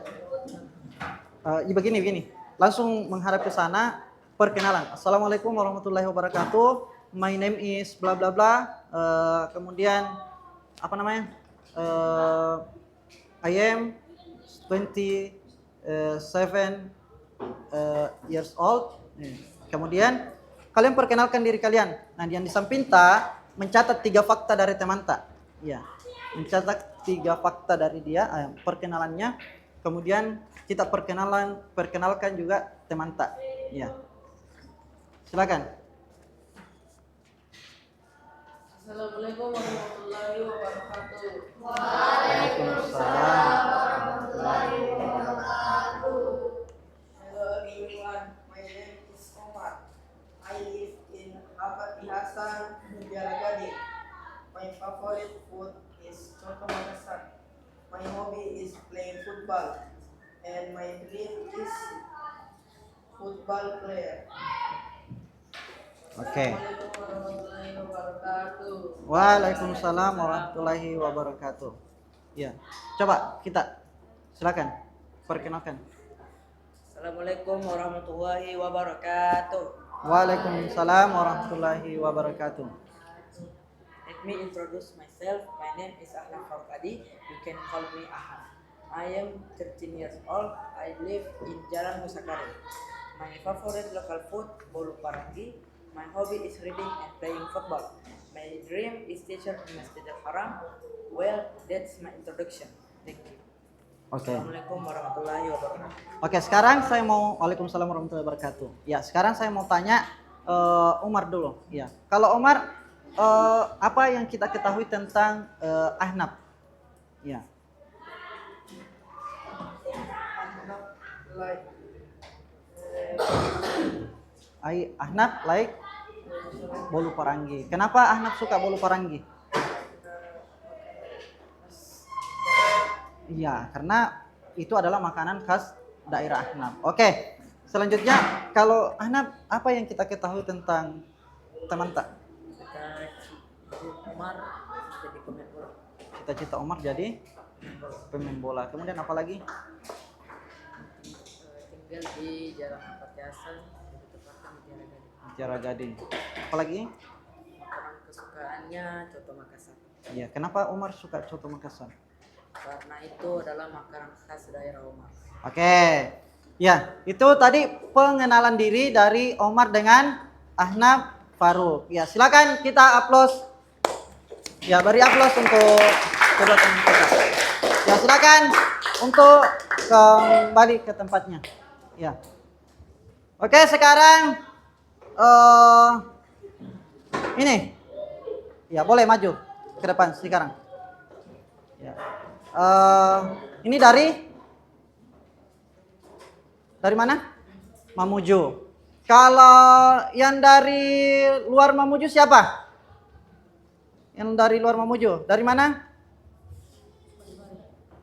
Begini. Langsung menghadap ke sana, perkenalan. Assalamualaikum warahmatullahi wabarakatuh. My name is bla bla bla. Kemudian apa namanya? I am 27 years old. Kemudian kalian perkenalkan diri kalian. Nah, yang di samping mencatat 3 fakta dari teman ya, mencatat 3 fakta dari dia, perkenalannya. Kemudian kita perkenalkan juga teman ya. Silakan. Assalamualaikum warahmatullahi wabarakatuh. Waalaikumsalam warahmatullahi Hello everyone, my name is Omar. I live in Abadi Hasan, Mutiara Gading. My favorite food is Coto Makassar. My hobby is playing football, and my dream is football player. Oke. Assalamualaikum warahmatullahi wabarakatuh. Waalaikumsalam warahmatullahi wabarakatuh. Ya, coba kita silakan perkenalkan. Assalamualaikum warahmatullahi wabarakatuh. Waalaikumsalam warahmatullahi wabarakatuh. Let me introduce myself. My name is Ahmad Farkadi. You can call me Ahmad. I am 13 years old. I live in Jalan Musakari. My favorite local food, bolu parangi. My hobby is reading and playing football. My dream is teacher in Masjidil Haram. Well, that's my introduction. Thank you. Oke. Assalamualaikum warahmatullahi wabarakatuh. Oke, sekarang saya mau Waalaikumsalam warahmatullahi wabarakatuh. Ya, sekarang saya mau tanya Umar dulu. Ya, kalau Umar apa yang kita ketahui tentang Ahnaf? Ya. Ahnaf like bolu parangi. Kenapa Ahnaf suka bolu parangi? Iya, karena itu adalah makanan khas daerah Ahnaf. Oke, selanjutnya kalau Ahnaf, apa yang kita ketahui tentang teman Cita-cita Umar jadi pemain bola. Kemudian apa lagi? Tinggal di Jalan Abadi Hasan, lebih tepatnya Mutiara Gading. Apa lagi? Makanan kesukaannya Coto Makassar. Iya, kenapa Umar suka Coto Makassar? Karena itu adalah makanan khas daerah Omar. Oke. Ya, itu tadi pengenalan diri dari Omar dengan Ahnaf Faruk. Ya, silakan kita aplaus. Ya, beri aplaus untuk kedua teman kita. Ya, silakan untuk kembali ke tempatnya. Ya. Oke, sekarang ini. Ya, boleh maju ke depan sekarang. Ya. Ini dari mana? Mamuju. Kalau yang dari luar Mamuju siapa? Yang dari luar Mamuju, dari mana?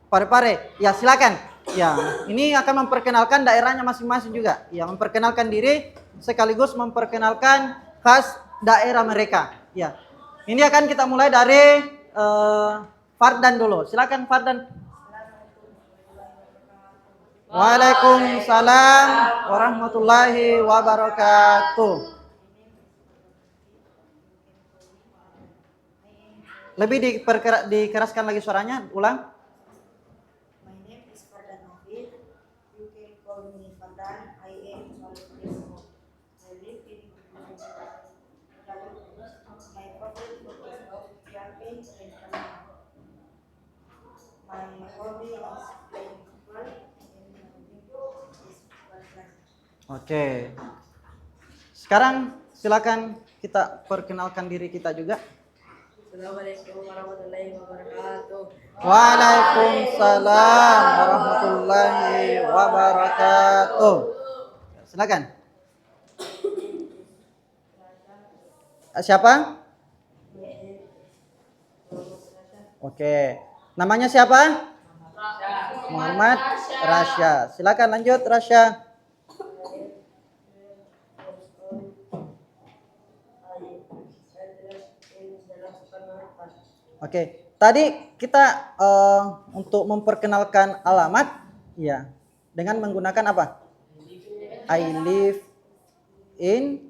Pare-Pare. Ya, silakan. Ya, ini akan memperkenalkan daerahnya masing-masing juga. Ya, memperkenalkan diri sekaligus memperkenalkan khas daerah mereka. Ya. Ini akan kita mulai dari Fardan dulu. Silakan Fardan. Waalaikumsalam warahmatullahi wabarakatuh. Lebih dikeraskan lagi suaranya, ulang. My name is Fardan Afid. You can call me Fardan. I am 12 years old. I live in Jalur. My favorite food is Yakin and Kambing. My hobby is playing football and my dream is football player. Oke. Sekarang silakan kita perkenalkan diri kita juga. Assalamualaikum warahmatullahi wabarakatuh. Waalaikumsalam warahmatullahi wabarakatuh. Silakan. Siapa? Oke. Namanya siapa? Muhammad Rasya. Silakan lanjut Rasya. Oke. Tadi kita untuk memperkenalkan alamat ya dengan menggunakan apa? I live in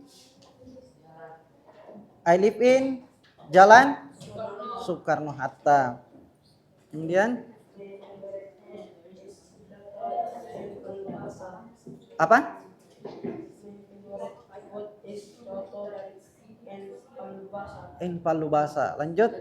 Jalan Soekarno-Hatta. Kemudian apa? In Palubasa. Lanjut.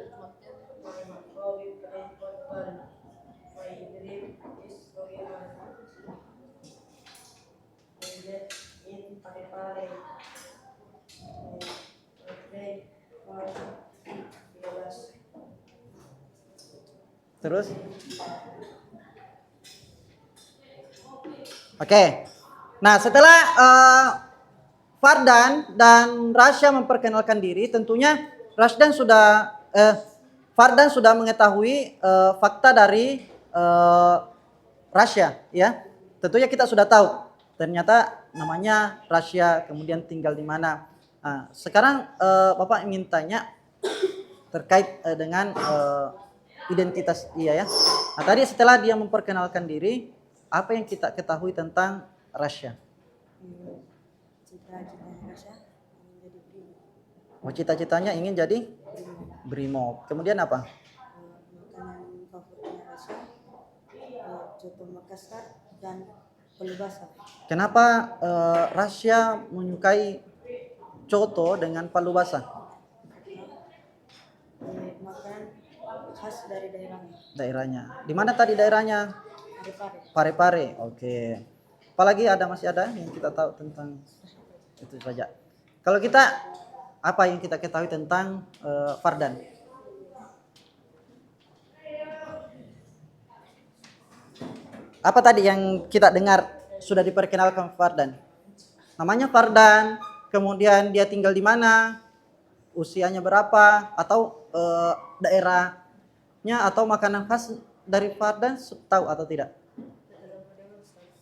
Terus? Oke. Nah, setelah Fardan dan Rasya memperkenalkan diri, tentunya Fardan sudah mengetahui fakta dari Rasya, ya. Tentunya kita sudah tahu. Ternyata namanya Rasya, kemudian tinggal di mana. Nah, sekarang Bapak ingin tanya terkait dengan identitas dia ya. Nah, tadi setelah dia memperkenalkan diri, apa yang kita ketahui tentang Rasya? Cita-citanya ingin jadi Brimob. Kemudian apa? Makanan favoritnya Rasya, coto Makassar dan Palubasa. Kenapa Rasya menyukai coto dengan Palubasa? Makanan khas dari daerahnya. Daerahnya. Di mana tadi daerahnya? Parepare. Parepare. Oke. Apalagi masih ada yang kita tahu tentang itu saja. Kalau kita apa yang kita ketahui tentang Fardan? Apa tadi yang kita dengar sudah diperkenalkan Fardan? Namanya Fardan, kemudian dia tinggal di mana, usianya berapa, atau daerahnya atau makanan khas dari Fardan tahu atau tidak?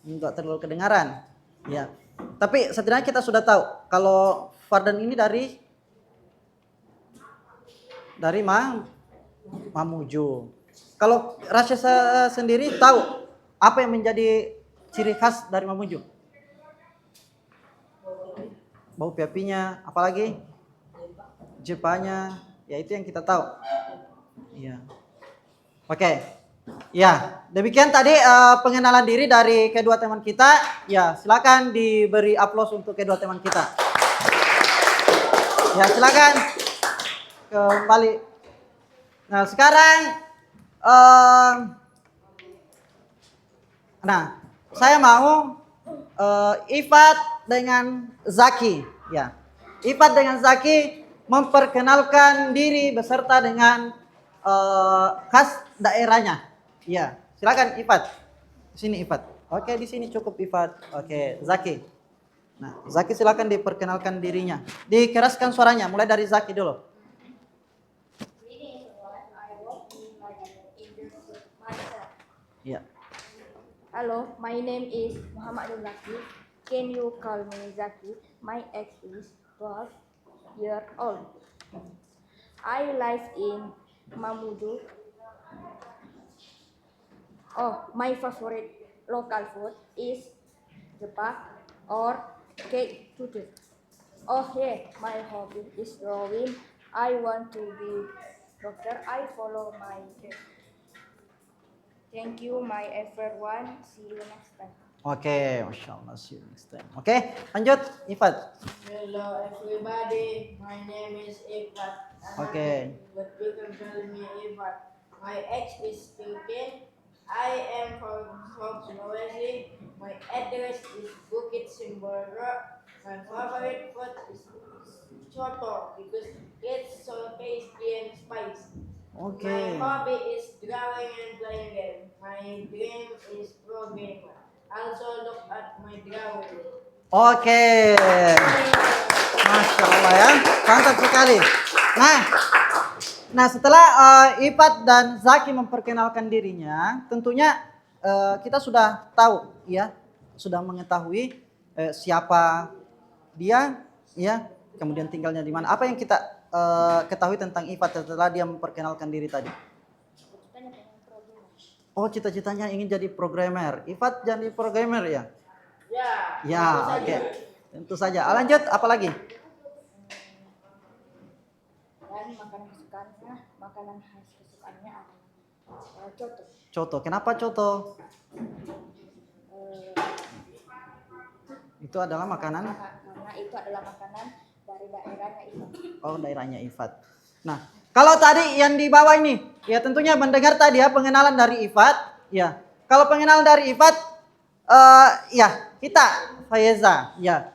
Enggak terlalu kedengaran. Ya. Tapi setidaknya kita sudah tahu kalau Fardan ini dari Mamuju. Kalau Rasya sendiri tahu apa yang menjadi ciri khas dari Mamuju? Bau piapinya, apalagi? Jepanya, ya itu yang kita tahu. Iya. Oke. Ya, demikian tadi pengenalan diri dari kedua teman kita. Ya, silakan diberi aplaus untuk kedua teman kita. Ya, silakan kembali. Nah, sekarang saya mau Ifat dengan Zaki, ya. Ifat dengan Zaki memperkenalkan diri beserta dengan khas daerahnya. Ya, silakan Ifat. Di sini Ifat. Oke, di sini cukup Ifat. Oke, Zaki. Nah, Zaki silakan diperkenalkan dirinya. Dikeraskan suaranya, mulai dari Zaki dulu. Ya. Hello, my name is Muhammad Zaki. Can you call me Zaki? My age is 12 years old. I live in Mamuju. Oh, my favorite local food is jepak or cake tutu. Oh yeah, my hobby is drawing. I want to be doctor. I follow my dream. Thank you, my everyone. See you next time. Oke, Masya Allah, see you next time. Oke, lanjut Ifat. Hello everybody, my name is Ifat. Okay. But you can call me Ifat. My age is 13. I am from Sulawesi. My address is Bukit Simbora. My favorite food is soto because it's so tasty and spicy. Oke. My hobby is drawing and playing game. My dream is pro gamer. Also look at my drawing. Oke. Masya Allah ya, mantap sekali. Nah setelah Ifat dan Zaki memperkenalkan dirinya, tentunya kita sudah tahu ya, sudah mengetahui siapa dia, ya, kemudian tinggalnya di mana. Apa yang kita ketahui tentang Ifat setelah dia memperkenalkan diri tadi? Oh, cita-citanya ingin jadi programmer. Ifat jadi programmer ya? Ya, oke. Tentu saja. Lanjut, apa lagi? Dan makanan khas kesukaannya adalah coto. Coto. Kenapa coto? Itu adalah makanan? Karena itu adalah makanan dari daerahnya Ifat. Oh, daerahnya Ifat. Nah, kalau tadi yang di bawah ini, ya tentunya mendengar tadi ya pengenalan dari Ifat. Ya, kalau pengenalan dari Ifat, ya kita Faiza. Ya,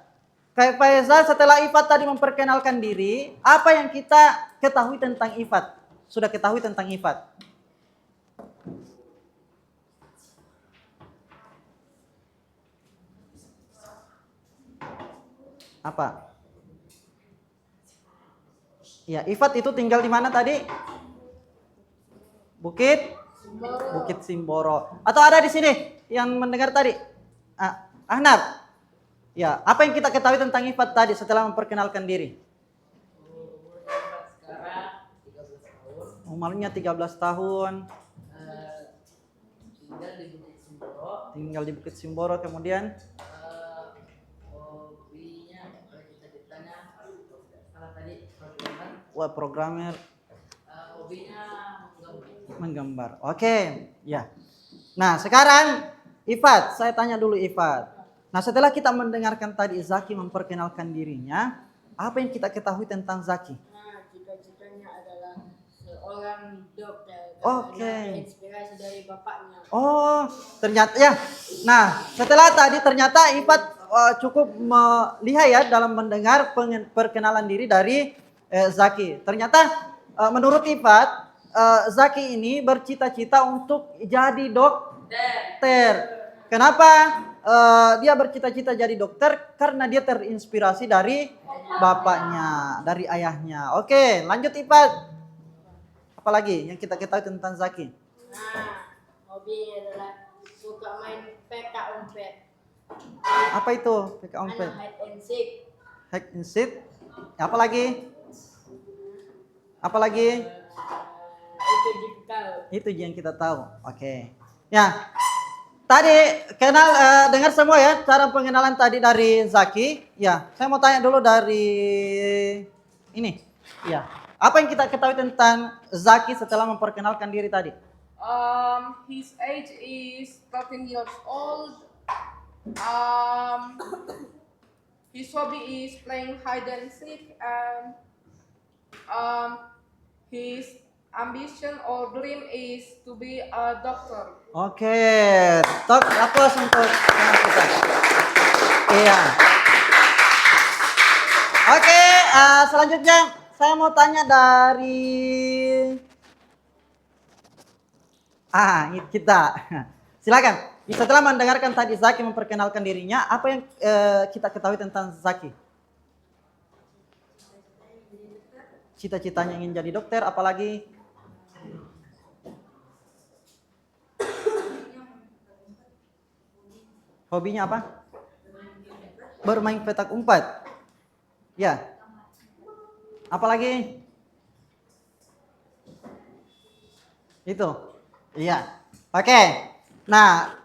kayak Faiza setelah Ifat tadi memperkenalkan diri, apa yang kita ketahui tentang Ifat? Sudah ketahui tentang Ifat? Apa? Ya, Ifat itu tinggal di mana tadi? Bukit Simboro. Atau ada di sini yang mendengar tadi? Ahnaf. Ya, apa yang kita ketahui tentang Ifat tadi setelah memperkenalkan diri? Sekarang 13 tahun. Umurnya 13 tahun. Tinggal di Bukit Simboro. Tinggal di Bukit Simboro, kemudian Hobinya, cita-citanya, kalau tadi programmer. web programmer. Hobinya Menggambar. Oke, ya. Nah, sekarang Ifat, saya tanya dulu Ifat. Nah, setelah kita mendengarkan tadi Zaki memperkenalkan dirinya, apa yang kita ketahui tentang Zaki? Nah, cita-citanya adalah seorang dokter. Oke. Karena inspirasi dari bapaknya. Oh, ternyata ya. Nah, setelah tadi ternyata Ifat cukup melihat ya dalam mendengar perkenalan diri dari Zaki. Ternyata menurut Ifat, Zaki ini bercita-cita untuk jadi dokter. Kenapa dia bercita-cita jadi dokter? Karena dia terinspirasi dari bapaknya, dari ayahnya. Oke, lanjut Ifat. Apalagi yang kita ketahui tentang Zaki? Nah, hobinya adalah suka main PK umpet. Apa itu? PK umpet. Hide and seek. Hack and seek. Apa lagi? Apa lagi? Itu jikal. Itu yang kita tahu. Oke. Ya. Tadi dengar semua ya cara pengenalan tadi dari Zaki. Ya, saya mau tanya dulu dari ini. Ya. Apa yang kita ketahui tentang Zaki setelah memperkenalkan diri tadi? His age is 13 years old. His hobby is playing hide and seek, and his ambition or dream is to be a doctor. Oke, top aplaus untuk teman kita. Iya. Oke, selanjutnya saya mau tanya dari kita. Silakan. Setelah mendengarkan tadi Zaki memperkenalkan dirinya, apa yang kita ketahui tentang Zaki? Cita-citanya ingin jadi dokter, apalagi? Hobinya apa? Bermain petak umpet. Ya. Apalagi? Itu. Iya. Oke. Nah,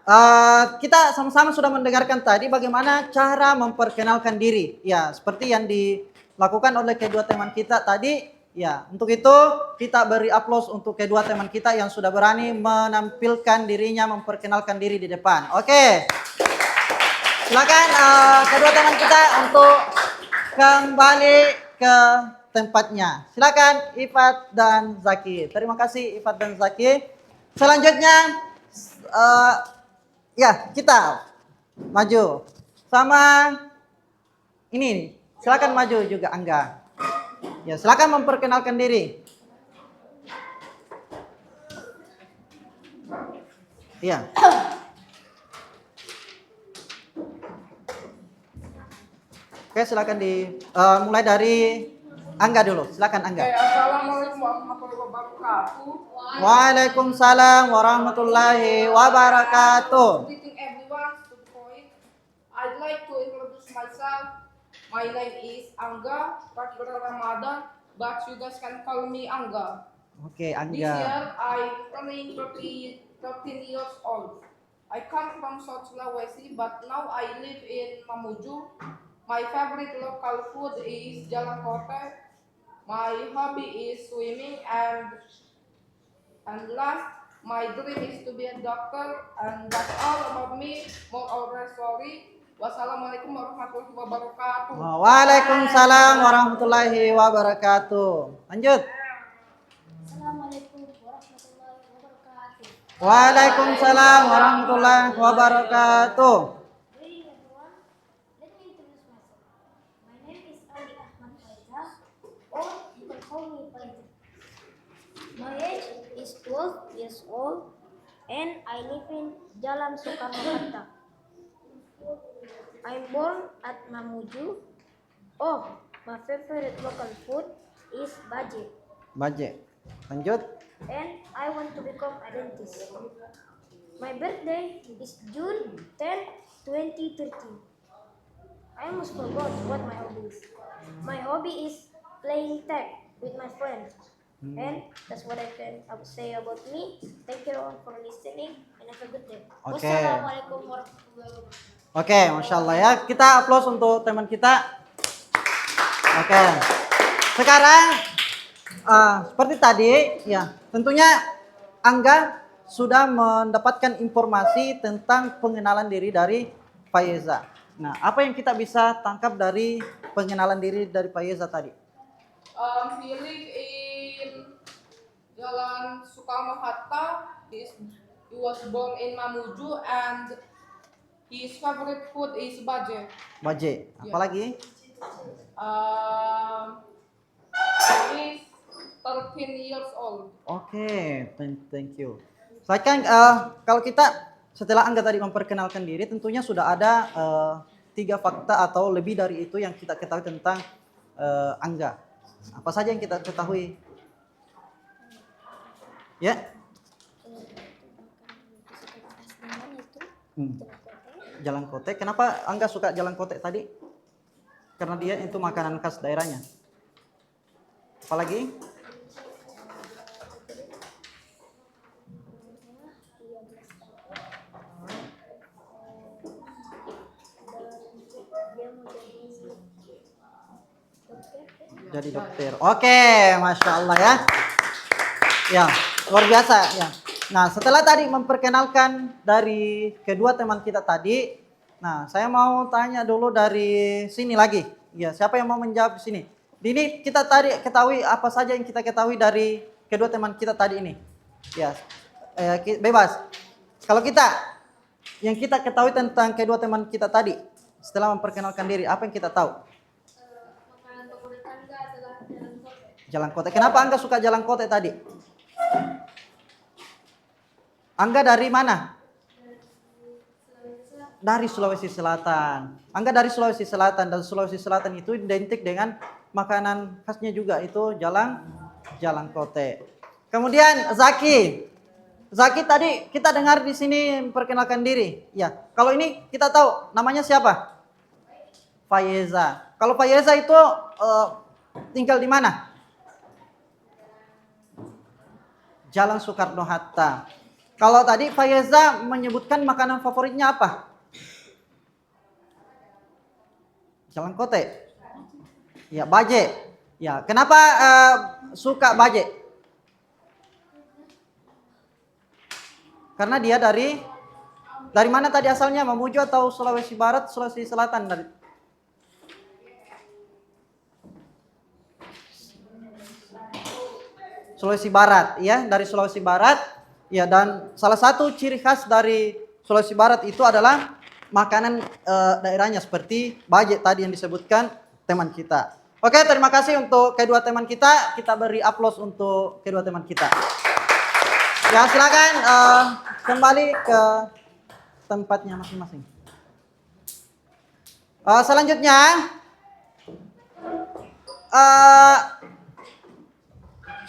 kita sama-sama sudah mendengarkan tadi bagaimana cara memperkenalkan diri. Ya, seperti yang dilakukan oleh kedua teman kita tadi. Ya, untuk itu kita beri aplaus untuk kedua teman kita yang sudah berani menampilkan dirinya, memperkenalkan diri di depan. Oke. Silakan kedua teman kita untuk kembali ke tempatnya. Silakan Ifat dan Zaki. Terima kasih Ifat dan Zaki. Selanjutnya ya kita maju sama ini. Silakan maju juga Angga. Ya, silakan memperkenalkan diri. Iya. Oke, silakan mulai dari Angga dulu. Silakan Angga. Assalamualaikum warahmatullahi wabarakatuh. Waalaikumsalam warahmatullahi wabarakatuh. Greeting everyone to the point. I'd like to introduce myself. My name is Angga Pratyuta Ramadan, but you guys can call me Angga. Oke, This year Angga. I'm turning 13 years old. I come from South Sulawesi, but now I live in Mamuju. My favorite local food is jalangkote. My hobby is swimming, and last, my dream is to be a doctor. And that's all about me. More or less sorry. Wassalamualaikum warahmatullahi wabarakatuh. Waalaikumsalam warahmatullahi wabarakatuh. Lanjut. Assalamualaikum warahmatullahi wabarakatuh. Waalaikumsalam warahmatullahi wabarakatuh. Greeting everyone. Let me introduce myself. My name is Ali Ahmad Faiza, or you can call me Faiza. My age is 12 years old, and I live in Jalan Soekarno-Hatta. I'm born at Mamuju. Oh, my favorite local food is baje, Baje. Lanjut. and I want to become a dentist. My birthday is June 10, 2013. I almost forgot what my hobby is. My hobby is playing tag with my friends. And that's what I would say about me. Thank you all for listening and have a good day. Oke. Wassalamualaikum warahmatullahi wabarakatuh. Oke, Masya Allah ya. Kita aplaus untuk teman kita. Oke. Sekarang seperti tadi, ya tentunya Angga sudah mendapatkan informasi tentang pengenalan diri dari Faiza. Nah, apa yang kita bisa tangkap dari pengenalan diri dari Faiza tadi? He live in Jalan Soekarno-Hatta. He was born in Mamuju, and his favorite food is baje. Baje. Apalagi? He's 13 years old. Oke, thank you. Selanjutnya kalau kita setelah Angga tadi memperkenalkan diri, tentunya sudah ada 3 fakta atau lebih dari itu yang kita ketahui tentang Angga. Apa saja yang kita ketahui? Ya? Jalan kote. Kenapa Angga suka jalan kote tadi? Karena dia itu makanan khas daerahnya. Apalagi? Jadi dokter. Oke, Masya Allah ya. Ya, luar biasa ya. Nah, setelah tadi memperkenalkan dari kedua teman kita tadi, nah saya mau tanya dulu dari sini lagi. Ya, siapa yang mau menjawab di sini? Ini kita tadi ketahui apa saja yang kita ketahui dari kedua teman kita tadi ini. Ya, bebas. Kalau yang kita ketahui tentang kedua teman kita tadi, setelah memperkenalkan diri, apa yang kita tahu? Makanan favorit Angga adalah jalangkote. Jalangkote. Kenapa Angga suka jalangkote tadi? Angga dari mana? Dari Sulawesi Selatan. Angga dari Sulawesi Selatan, dan Sulawesi Selatan itu identik dengan makanan khasnya juga, itu jalangkote. Kemudian Zaki tadi kita dengar di sini memperkenalkan diri. Ya, kalau ini kita tahu namanya siapa? Faiza. Kalau Faiza itu tinggal di mana? Jalan Soekarno-Hatta. Kalau tadi Faiza menyebutkan makanan favoritnya apa? Jalangkote. Ya, baje. Ya, kenapa suka baje? Karena dia dari mana tadi asalnya? Mamuju atau Sulawesi Barat, Sulawesi Selatan dari? Sulawesi Barat, ya, dari Sulawesi Barat. Ya, dan salah satu ciri khas dari Sulawesi Barat itu adalah makanan daerahnya seperti baje tadi yang disebutkan teman kita. Oke, terima kasih untuk kedua teman kita. Kita beri aplaus untuk kedua teman kita. Ya, silakan kembali ke tempatnya masing-masing. Selanjutnya eh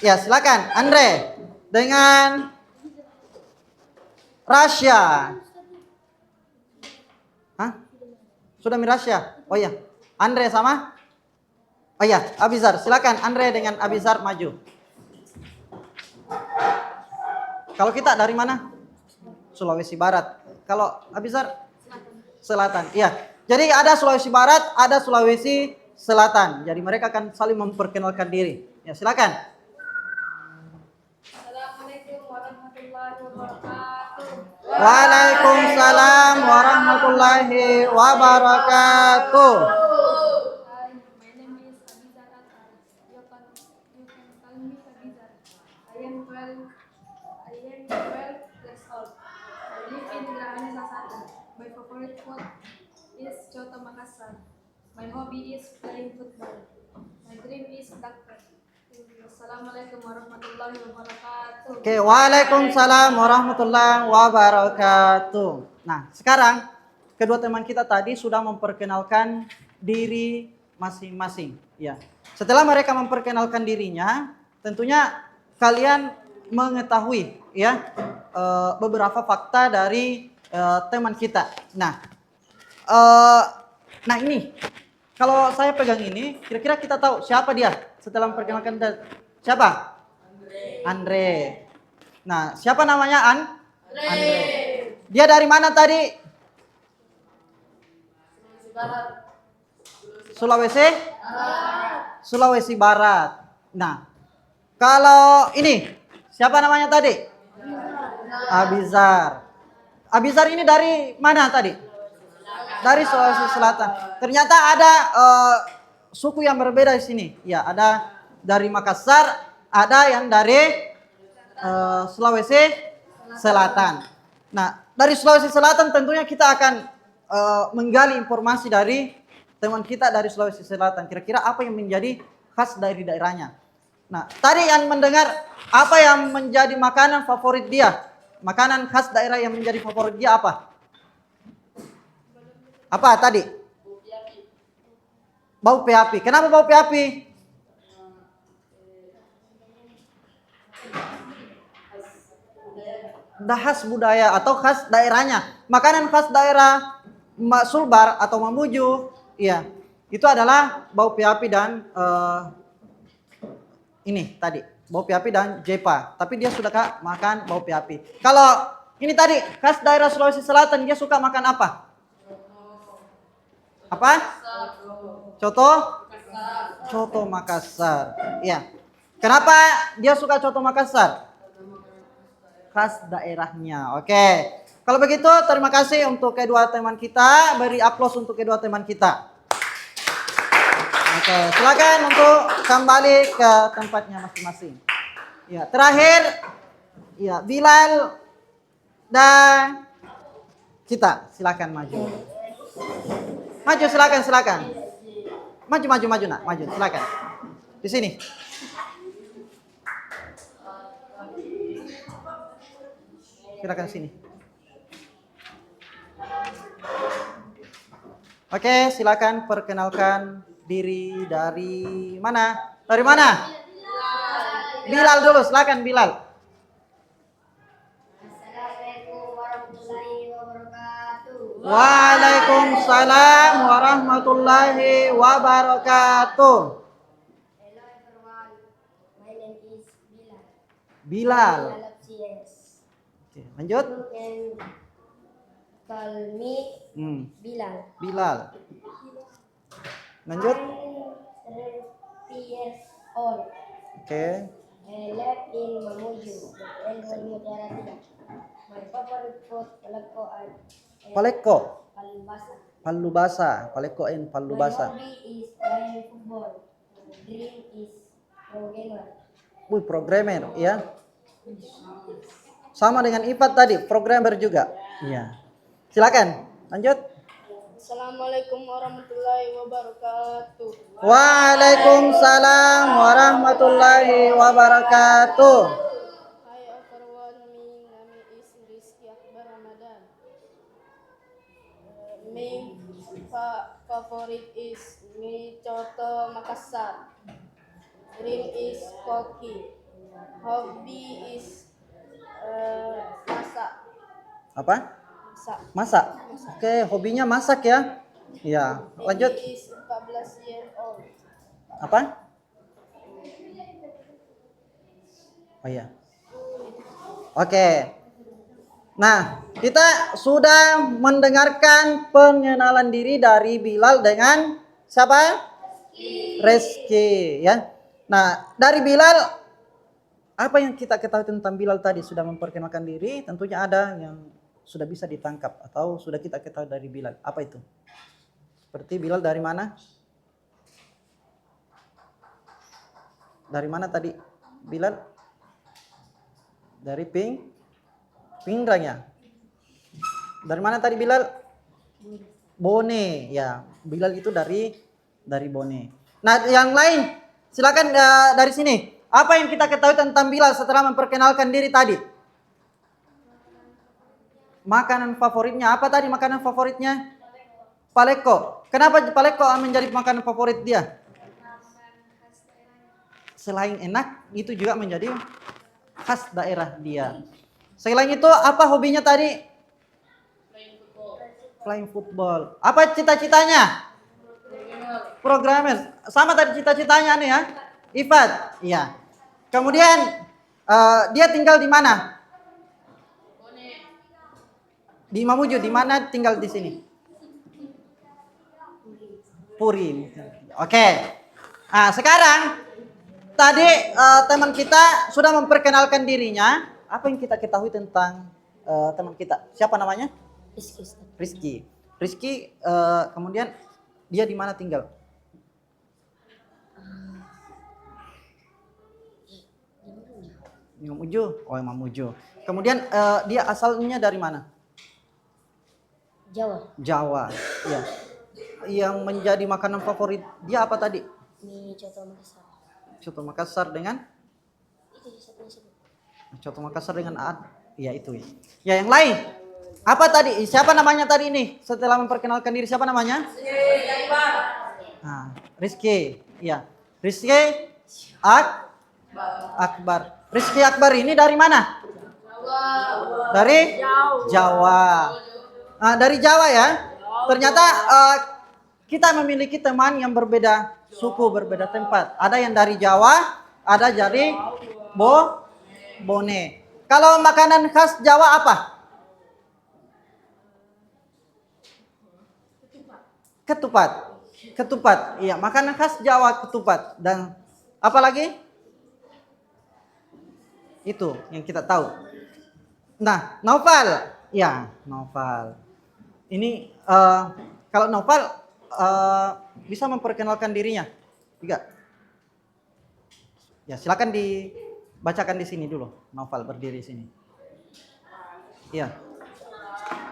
ya silakan Andre dengan Rasya. Hah? Sudah Mirasya? Oh iya. Andre sama? Oh iya, Abizar. Silakan Andre dengan Abizar maju. Kalau kita dari mana? Sulawesi Barat. Kalau Abizar? Selatan. Iya. Jadi ada Sulawesi Barat, ada Sulawesi Selatan. Jadi mereka akan saling memperkenalkan diri. Ya, silakan. Assalamualaikum warahmatullahi wabarakatuh. Waalaikumsalam warahmatullahi wabarakatuh. Hi, my name is Abizar Atar. You can call me Abizar. I am 12 years old. I live in Gerahan Sasata. My favorite food is Coto Makassar. My hobby is playing football. My dream is doctor. Assalamualaikum warahmatullahi wabarakatuh. Oke, waalaikumsalam warahmatullahi wabarakatuh. Nah, sekarang kedua teman kita tadi sudah memperkenalkan diri masing-masing. Ya, setelah mereka memperkenalkan dirinya, tentunya kalian mengetahui ya beberapa fakta dari teman kita. Nah, ini kalau saya pegang ini, kira-kira kita tahu siapa dia setelah memperkenalkan siapa? Andre. Nah, siapa namanya Andre. Dia dari mana tadi? Sulawesi Barat. Nah, kalau ini siapa namanya tadi? Abizar. Abizar ini dari mana tadi? Dari Sulawesi Selatan. Ternyata ada suku yang berbeda di sini. Ya, ada dari Makassar, ada yang dari Sulawesi Selatan. Nah, dari Sulawesi Selatan tentunya kita akan menggali informasi dari teman kita dari Sulawesi Selatan. Kira-kira apa yang menjadi khas dari daerahnya. Nah, tadi yang mendengar apa yang menjadi makanan favorit dia. Makanan khas daerah yang menjadi favorit dia apa? Apa tadi? Bau peapi. Kenapa bau peapi? Khas budaya atau khas daerahnya. Makanan khas daerah Sulbar atau Mamuju, ya, itu adalah bau peapi dan ini tadi bau peapi dan jepa. Tapi dia suka makan bau peapi. Kalau ini tadi khas daerah Sulawesi Selatan, dia suka makan apa? Apa? Coto Makassar. Ya. Kenapa dia suka coto Makassar? Khas daerahnya. Oke. Kalau begitu terima kasih untuk kedua teman kita. Beri aplaus untuk kedua teman kita. Oke, silakan untuk kembali ke tempatnya masing-masing. Ya, terakhir ya Bilal dan kita silakan maju. Maju silakan. Maju nak, maju silakan. Di sini. Silakan sini. Oke, silakan perkenalkan diri dari mana? Dari mana? Bilal dulu, silakan Bilal. Assalamualaikum warahmatullahi wabarakatuh. Waalaikumsalam warahmatullahi wabarakatuh. Hello everyone, my name is Bilal. Bilal. I love CS. Oke, lanjut. You can call me Bilal. Bilal. Lanjut. I'm 30 years old. Oke. I live in Mamuju, Rendang Mutiara 3. My favorite food Paleko. Palembasa. Palubasa. Paleko and My palubasa. hobby is playing football. Dream is programmer. Programmer, ya. Sama dengan Ipat tadi, programmer juga. Iya. Silakan, lanjut. Assalamualaikum warahmatullahi wabarakatuh. Waalaikumsalam warahmatullahi wabarakatuh. Hi everyone, my name is Rizky Akbar Ramadan. My favorite is mie coto Makassar. Dream is cooking. Hobby is masak. Apa? Masak. Masak. Oke, hobinya masak ya. Iya, lanjut. He is 14 years old. Apa? Oh iya. Oke. Nah, kita sudah mendengarkan pengenalan diri dari Bilal dengan siapa? Rizky ya. Nah, dari Bilal apa yang kita ketahui tentang Bilal tadi? Sudah memperkenalkan diri, tentunya ada yang sudah bisa ditangkap atau sudah kita ketahui dari Bilal. Apa itu? Seperti Bilal dari mana? Dari mana tadi Bilal? Dari Pingrang ya. Dari mana tadi Bilal? Bone ya. Bilal itu dari Bone. Nah, yang lain silakan dari sini. Apa yang kita ketahui tentang Bilal setelah memperkenalkan diri tadi? Makanan favoritnya apa tadi makanan favoritnya? Paleko. Kenapa paleko menjadi makanan favorit dia? Selain enak, itu juga menjadi khas daerah dia. Selain itu, apa hobinya tadi? Playing football. Apa cita-citanya? Programmer. Sama tadi cita-citanya nih ya. Ifat. Iya. Kemudian dia tinggal di mana? Di Mamuju. Di mana tinggal di sini? Puri. Oke. Nah, sekarang tadi teman kita sudah memperkenalkan dirinya. Apa yang kita ketahui tentang teman kita? Siapa namanya? Rizky. Rizky kemudian dia di mana tinggal? Mamuju. Oh, Mamuju. Kemudian dia asalnya dari mana? Jawa. Iya. Yang menjadi makanan favorit dia apa tadi? Mie coto Makassar. Coto Makassar dengan? Coto Makassar dengan iya itu. Ya yang lain. Apa tadi? Siapa namanya tadi ini? Setelah memperkenalkan diri siapa namanya? Nah, Rizky. Iya. Rizky Akbar. Rizky Akbar ini dari mana? Dari Jawa. Nah, dari Jawa ya. Ternyata kita memiliki teman yang berbeda suku, berbeda tempat. Ada yang dari Jawa, ada dari Bone. Kalau makanan khas Jawa apa? Ketupat. Iya, makanan khas Jawa ketupat. Dan apa lagi? Itu yang kita tahu. Nah, Noval. Ya, Noval. Ini kalau Noval bisa memperkenalkan dirinya. Juga. Ya, silakan dibacakan di sini dulu. Noval berdiri sini. Iya.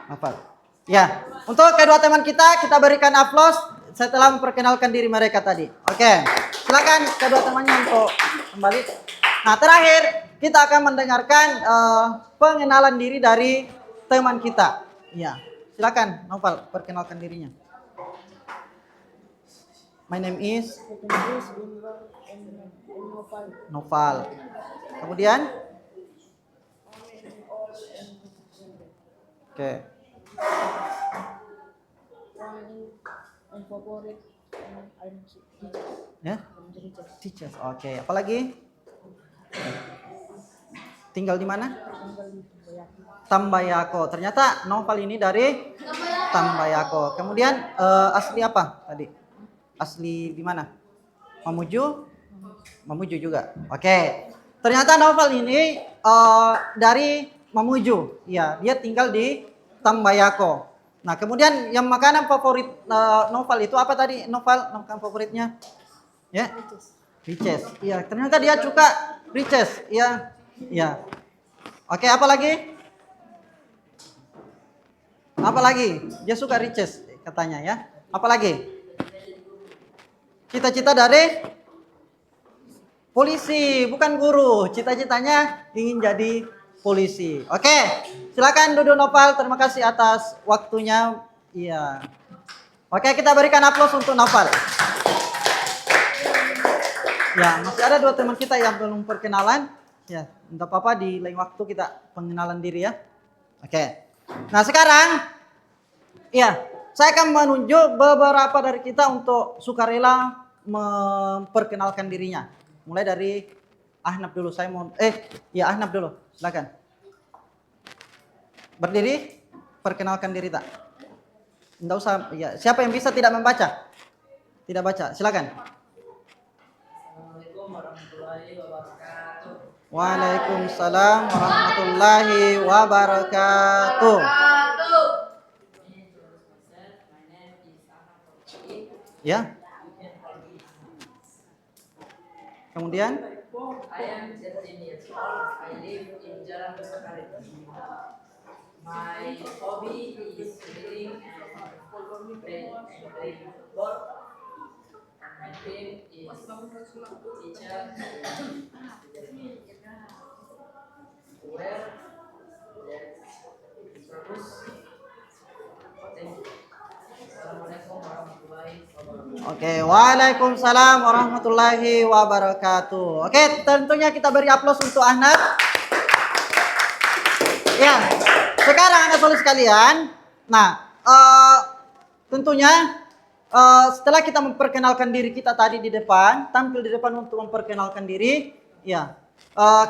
Noval. Ya, untuk kedua teman kita berikan aplaus setelah memperkenalkan diri mereka tadi. Oke. Silakan kedua temannya untuk kembali. Nah, terakhir kita akan mendengarkan pengenalan diri dari teman kita. Ya. Silakan Noval perkenalkan dirinya. My name is Noval. Kemudian? Oke. Ya? Teachers. Oke. Apalagi? Tinggal di mana? Tambayako. Ternyata Noval ini dari Tambayako. Kemudian asli apa tadi? Asli di mana? Mamuju? Mamuju juga. Oke. Ternyata Noval ini dari Mamuju. Ya, dia tinggal di Tambayako. Nah, kemudian yang makanan favorit Noval itu apa tadi? Noval, makanan favoritnya? Ya. Riches. Iya, ternyata dia suka riches. Iya. Iya. Oke, apa lagi? Apa lagi? Dia suka riches katanya ya. Apa lagi? Cita-cita dari polisi, bukan guru. Cita-citanya ingin jadi polisi. Oke, silakan Dudu Noval. Terima kasih atas waktunya. Iya. Oke, kita berikan aplaus untuk Noval. Ya, masih ada 2 teman kita yang belum perkenalan. Ya, tidak apa-apa di lain waktu kita pengenalan diri ya. Oke. Nah, sekarang ya, saya akan menunjuk beberapa dari kita untuk sukarela memperkenalkan dirinya. Mulai dari Ahnaf dulu. Saya mau Ahnaf dulu. Silakan. Berdiri, perkenalkan diri tak? Tidak usah, ya. Siapa yang bisa tidak membaca? Tidak baca, silakan. Assalamualaikum warahmatullahi wabarakatuh. Waalaikumsalam warahmatullahi wabarakatuh. Introduce myself. My name is Ahmad Fakhri. Ya, You can call me Ahmad. kemudian I am 13 years old. I live in Jalan Besakari. My hobby is reading and playing football. And my dream is teacher. Where terus. Thank you. Assalamualaikum warahmatullahi wabarakatuh. oke, waalaikumsalam warahmatullahi wabarakatuh. Oke, tentunya kita beri aplaus untuk Ahnaf. Ya, sekarang anak soleh sekalian. Nah, tentunya setelah kita memperkenalkan diri kita tadi di depan, tampil di depan untuk memperkenalkan diri, ya,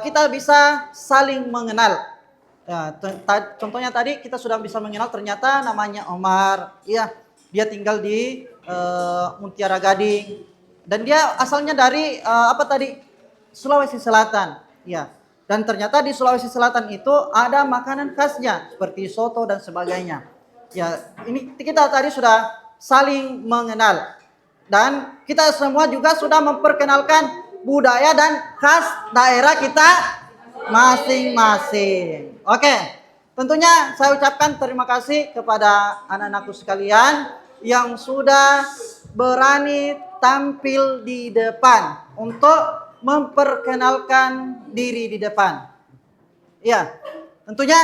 kita bisa saling mengenal. Ya, contohnya tadi kita sudah bisa mengenal, ternyata namanya Omar, ya, dia tinggal di Mutiara Gading dan dia asalnya dari Sulawesi Selatan, ya. Dan ternyata di Sulawesi Selatan itu ada makanan khasnya seperti soto dan sebagainya. Ya, ini kita tadi sudah saling mengenal dan kita semua juga sudah memperkenalkan budaya dan khas daerah kita masing-masing. Oke, tentunya saya ucapkan terima kasih kepada anak-anakku sekalian yang sudah berani tampil di depan untuk memperkenalkan diri di depan. Ya, tentunya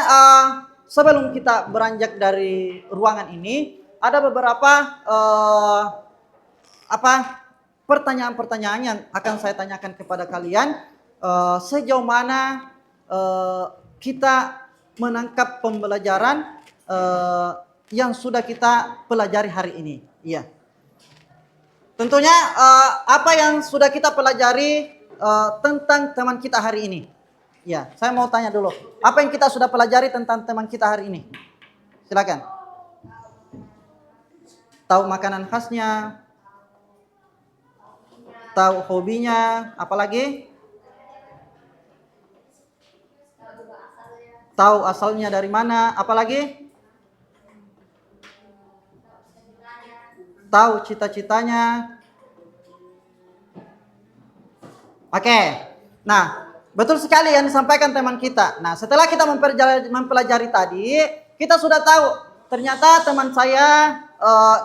sebelum kita beranjak dari ruangan ini, ada beberapa pertanyaan-pertanyaan yang akan saya tanyakan kepada kalian. Sejauh mana kita menangkap pembelajaran yang sudah kita pelajari hari ini. Iya. Tentunya apa yang sudah kita pelajari tentang teman kita hari ini. Ya, saya mau tanya dulu. Apa yang kita sudah pelajari tentang teman kita hari ini? Silakan. Tahu makanan khasnya, tahu hobinya, apalagi? Tahu asalnya dari mana, apalagi? Tahu cita-citanya. Oke. Nah, betul sekali yang disampaikan teman kita. Nah, setelah kita mempelajari tadi, kita sudah tahu ternyata teman saya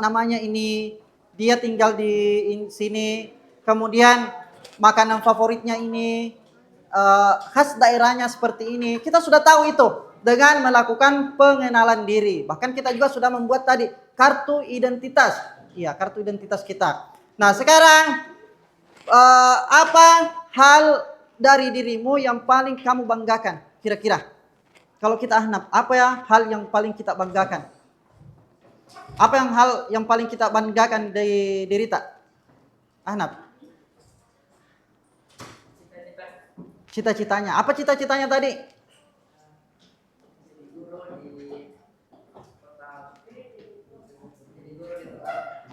namanya ini, dia tinggal di sini. Kemudian makanan favoritnya ini, khas daerahnya seperti ini. Kita sudah tahu itu dengan melakukan pengenalan diri. Bahkan kita juga sudah membuat tadi kartu identitas. Iya, kartu identitas kita. Nah, sekarang apa hal dari dirimu yang paling kamu banggakan? Kira-kira kalau kita Ahnaf, apa ya hal yang paling kita banggakan? Apa yang hal yang paling kita banggakan dari diri tak? Ahnaf. Cita-citanya. Apa cita-citanya tadi?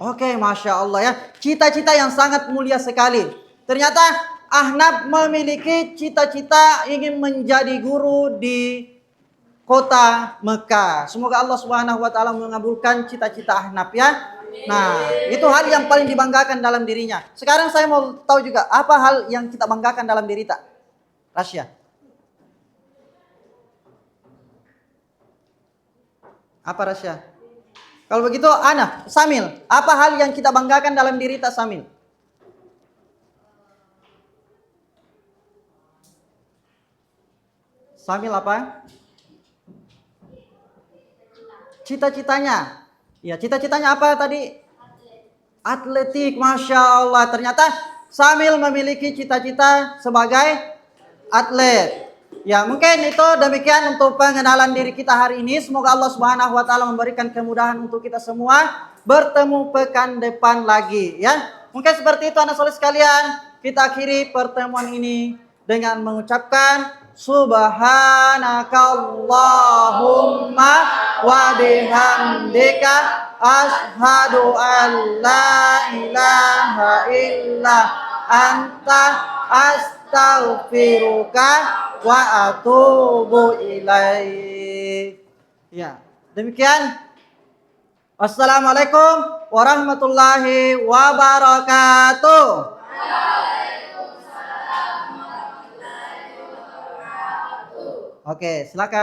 Oke, Masya Allah ya. Cita-cita yang sangat mulia sekali. Ternyata Ahnaf memiliki cita-cita ingin menjadi guru di kota Mekah. Semoga Allah Subhanahu wa taala mengabulkan cita-cita Ahnaf ya. Nah, itu hal yang paling dibanggakan dalam dirinya. Sekarang saya mau tahu juga apa hal yang kita banggakan dalam diri tak? Rasya. Apa Rasya? Kalau begitu, Ana, Samil, apa hal yang kita banggakan dalam diri tak Samil? Samil apa? Cita-citanya. Ya, cita-citanya apa tadi? Atletik, Masya Allah. Ternyata sambil memiliki cita-cita sebagai atlet. Ya, mungkin itu demikian untuk pengenalan diri kita hari ini. Semoga Allah Subhanahu wa taala memberikan kemudahan untuk kita semua. Bertemu pekan depan lagi ya. Mungkin seperti itu anak soleh sekalian. Kita akhiri pertemuan ini dengan mengucapkan Subhanakallahumma wa bihamdika asyhadu an la ilaha illa anta astaghfiruka wa atubu ilaik. Ya, demikian. Assalamualaikum warahmatullahi wabarakatuh. Oke, silakan.